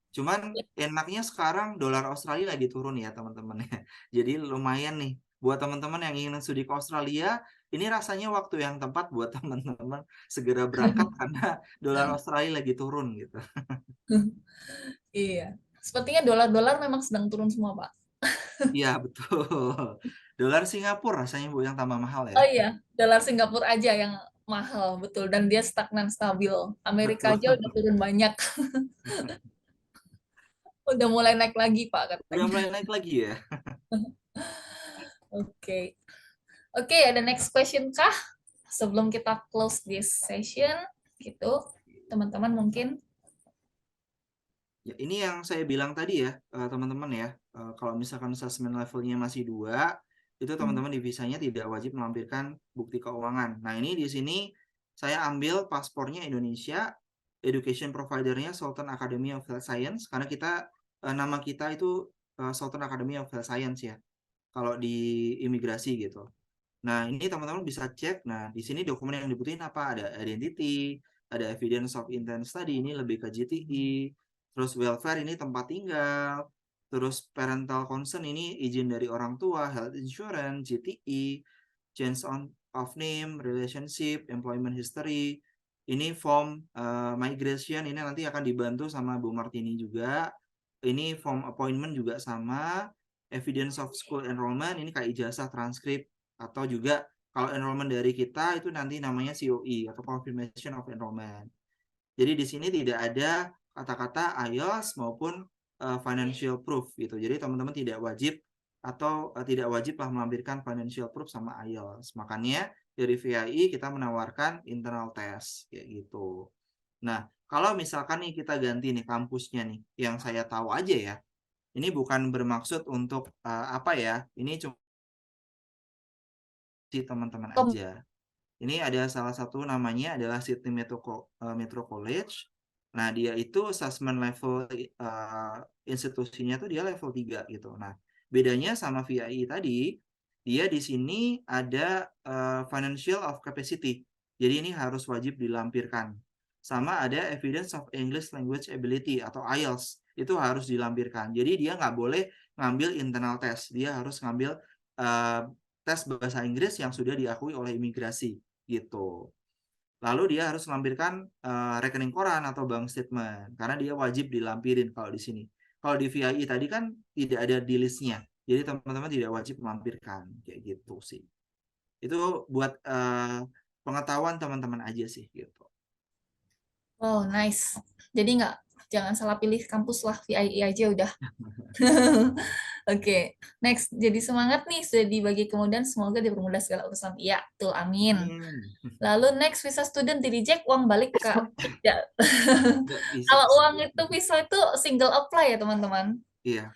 Cuman enaknya sekarang dolar Australia lagi turun ya teman-teman ya. Jadi lumayan nih buat teman-teman yang ingin studi ke Australia, ini rasanya waktu yang tepat buat teman-teman segera berangkat karena dolar Australia lagi turun gitu. Iya. Sepertinya dolar-dolar memang sedang turun semua, Pak. Iya betul. Dolar Singapura rasanya Bu yang tambah mahal Oh ya. iya, dolar Singapura aja yang mahal, betul. Dan dia stagnan stabil. Amerika aja Betul. udah turun banyak. Udah mulai naik lagi, Pak, Udah katanya. mulai naik lagi ya. Oke. Oke, ada next question kah? Sebelum kita close this session, gitu. Teman-teman mungkin. Ya, ini yang saya bilang tadi ya, teman-teman ya. Kalau misalkan assessment levelnya masih 2, itu teman-teman di visanya tidak wajib melampirkan bukti keuangan. Nah, ini di sini saya ambil paspornya Indonesia, education provider-nya Sultan Academy of Health Science, karena nama kita itu Sultan Academy of Health Science ya, kalau di imigrasi gitu. Nah, ini teman-teman bisa cek. Nah, di sini dokumen yang dibutuhin apa? Ada identity, ada evidence of intent study, ini lebih ke GTI, terus welfare ini tempat tinggal, terus parental concern ini izin dari orang tua, health insurance, GTI, change of name, relationship, employment history, ini form migration, ini nanti akan dibantu sama Bu Martini juga. Ini form appointment juga sama, evidence of school enrollment, ini kayak ijazah, transkrip, atau juga kalau enrollment dari kita itu nanti namanya COE atau Confirmation of Enrollment. Jadi di sini tidak ada kata-kata IELTS maupun financial proof gitu. Jadi teman-teman tidak wajib atau tidak wajib lah melampirkan financial proof sama IELTS. Makanya dari VII kita menawarkan internal test kayak gitu. Nah, kalau misalkan nih kita ganti nih kampusnya nih, yang saya tahu aja ya, ini bukan bermaksud untuk apa ya, ini cuma teman-teman aja. Ini ada salah satu namanya adalah Sydney Metro College. Nah, dia itu assessment level institusinya tuh dia level 3 gitu. Nah, bedanya sama VII tadi, dia di sini ada financial of capacity. Jadi ini harus wajib dilampirkan. Sama ada evidence of English language ability atau IELTS. Itu harus dilampirkan. Jadi dia nggak boleh ngambil internal test. Dia harus ngambil tes bahasa Inggris yang sudah diakui oleh imigrasi gitu. Lalu dia harus melampirkan rekening koran atau bank statement karena dia wajib dilampirin kalau di sini. Kalau di VII tadi kan tidak ada di listnya, jadi teman-teman tidak wajib melampirkan kayak gitu sih. Itu buat pengetahuan teman-teman aja sih gitu. Oh, nice. Jadi jangan salah pilih kampus lah, VIE aja udah. Oke, next. Jadi semangat nih, sudah dibagi kemudahan, semoga dipermudah segala urusan. Iya, betul, amin. Lalu next, visa student di reject, uang balik ke tidak. Nggak bisa Kalau sih. uang itu visa itu single apply ya teman-teman. Iya.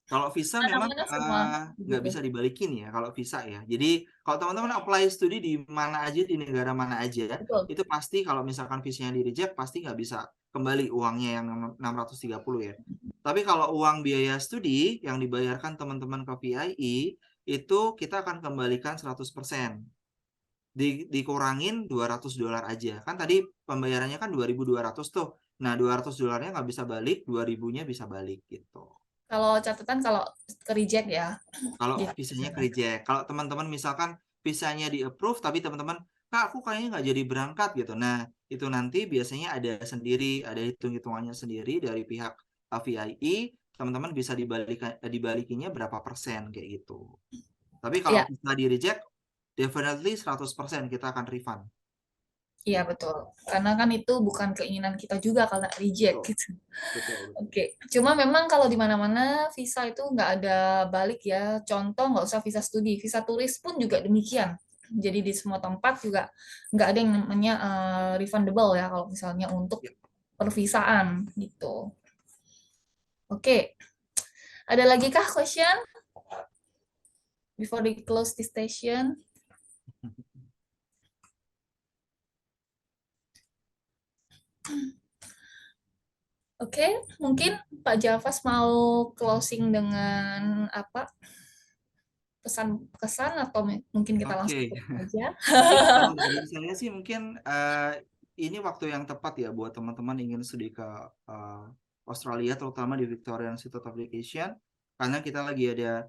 Kalau visa memang Mana-mana semua nggak begitu. bisa dibalikin ya kalau visa ya. Jadi kalau teman-teman apply studi di mana aja, di negara mana aja, Betul. itu pasti kalau misalkan visanya di reject pasti nggak bisa kembali uangnya yang 630 ya. Tapi kalau uang biaya studi yang dibayarkan teman-teman ke VIE itu kita akan kembalikan 100%. Dikurangin $200 aja. Kan tadi pembayarannya kan 2.200 tuh. Nah, $200-nya nggak bisa balik, 2.000-nya bisa balik gitu. Kalau catatan kalau ke reject ya. Kalau Gitu. visanya ke reject. Kalau teman-teman misalkan visanya di approve tapi teman-teman, Kak, aku kayaknya nggak jadi berangkat gitu. Nah, itu nanti biasanya ada sendiri, ada hitung-hitungannya sendiri dari pihak VIE, teman-teman bisa dibalikinnya berapa persen kayak gitu. Tapi kalau Iya, visa di reject, definitely 100% kita akan refund. iya betul. Karena kan itu bukan keinginan kita juga kalau reject Betul, gitu. betul, betul. Oke, cuma memang kalau di mana-mana visa itu nggak ada balik ya. Contoh nggak usah visa studi, visa turis pun juga demikian. Jadi di semua tempat juga nggak ada yang namanya refundable ya kalau misalnya untuk Ya. pervisaan gitu. Oke, ada lagi kah question before we close this session? Oke, mungkin Pak Javas mau closing dengan apa? pesan-pesan atau mungkin kita langsung Oke. tutup aja. Mungkin kalau dari saya sih mungkin ini waktu yang tepat ya buat teman-teman ingin studi ke Australia, terutama di Victoria Institute of Education, karena kita lagi ada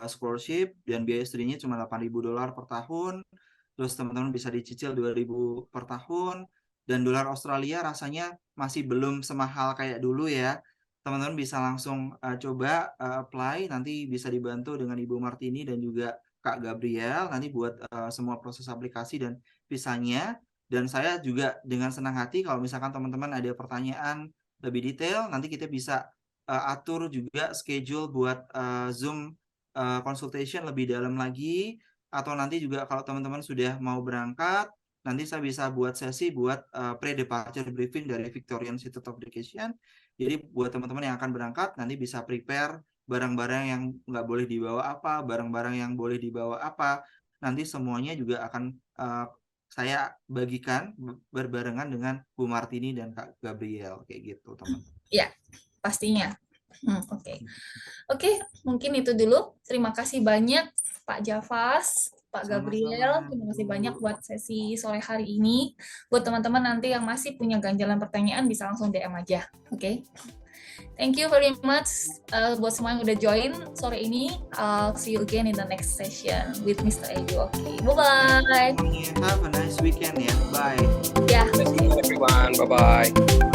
scholarship dan biaya studinya cuma $8.000 per tahun. Terus teman-teman bisa dicicil 2.000 per tahun, dan dolar Australia rasanya masih belum semahal kayak dulu ya. Teman-teman bisa langsung coba apply, nanti bisa dibantu dengan Ibu Martini dan juga Kak Gabriel nanti buat semua proses aplikasi dan visanya. Dan saya juga dengan senang hati kalau misalkan teman-teman ada pertanyaan lebih detail, nanti kita bisa atur juga schedule buat Zoom consultation lebih dalam lagi. Atau nanti juga kalau teman-teman sudah mau berangkat, nanti saya bisa buat sesi buat pre-departure briefing dari Victoria Institute of Education. Jadi buat teman-teman yang akan berangkat, nanti bisa prepare barang-barang yang nggak boleh dibawa apa, barang-barang yang boleh dibawa apa. Nanti semuanya juga akan saya bagikan berbarengan dengan Bu Martini dan Kak Gabriel, kayak gitu, teman. Ya, pastinya. Oke, mungkin itu dulu. Terima kasih banyak Pak Javas, Pak Gabriel. Terima kasih banyak buat sesi sore hari ini. Buat teman-teman nanti yang masih punya ganjalan pertanyaan bisa langsung DM aja. Oke. Thank you very much buat semua yang udah join sore ini. I'll see you again in the next session with Mr. Edu. Okay, bye-bye. Have a nice weekend ya. Bye. Yeah. Thank you everyone. Bye-bye.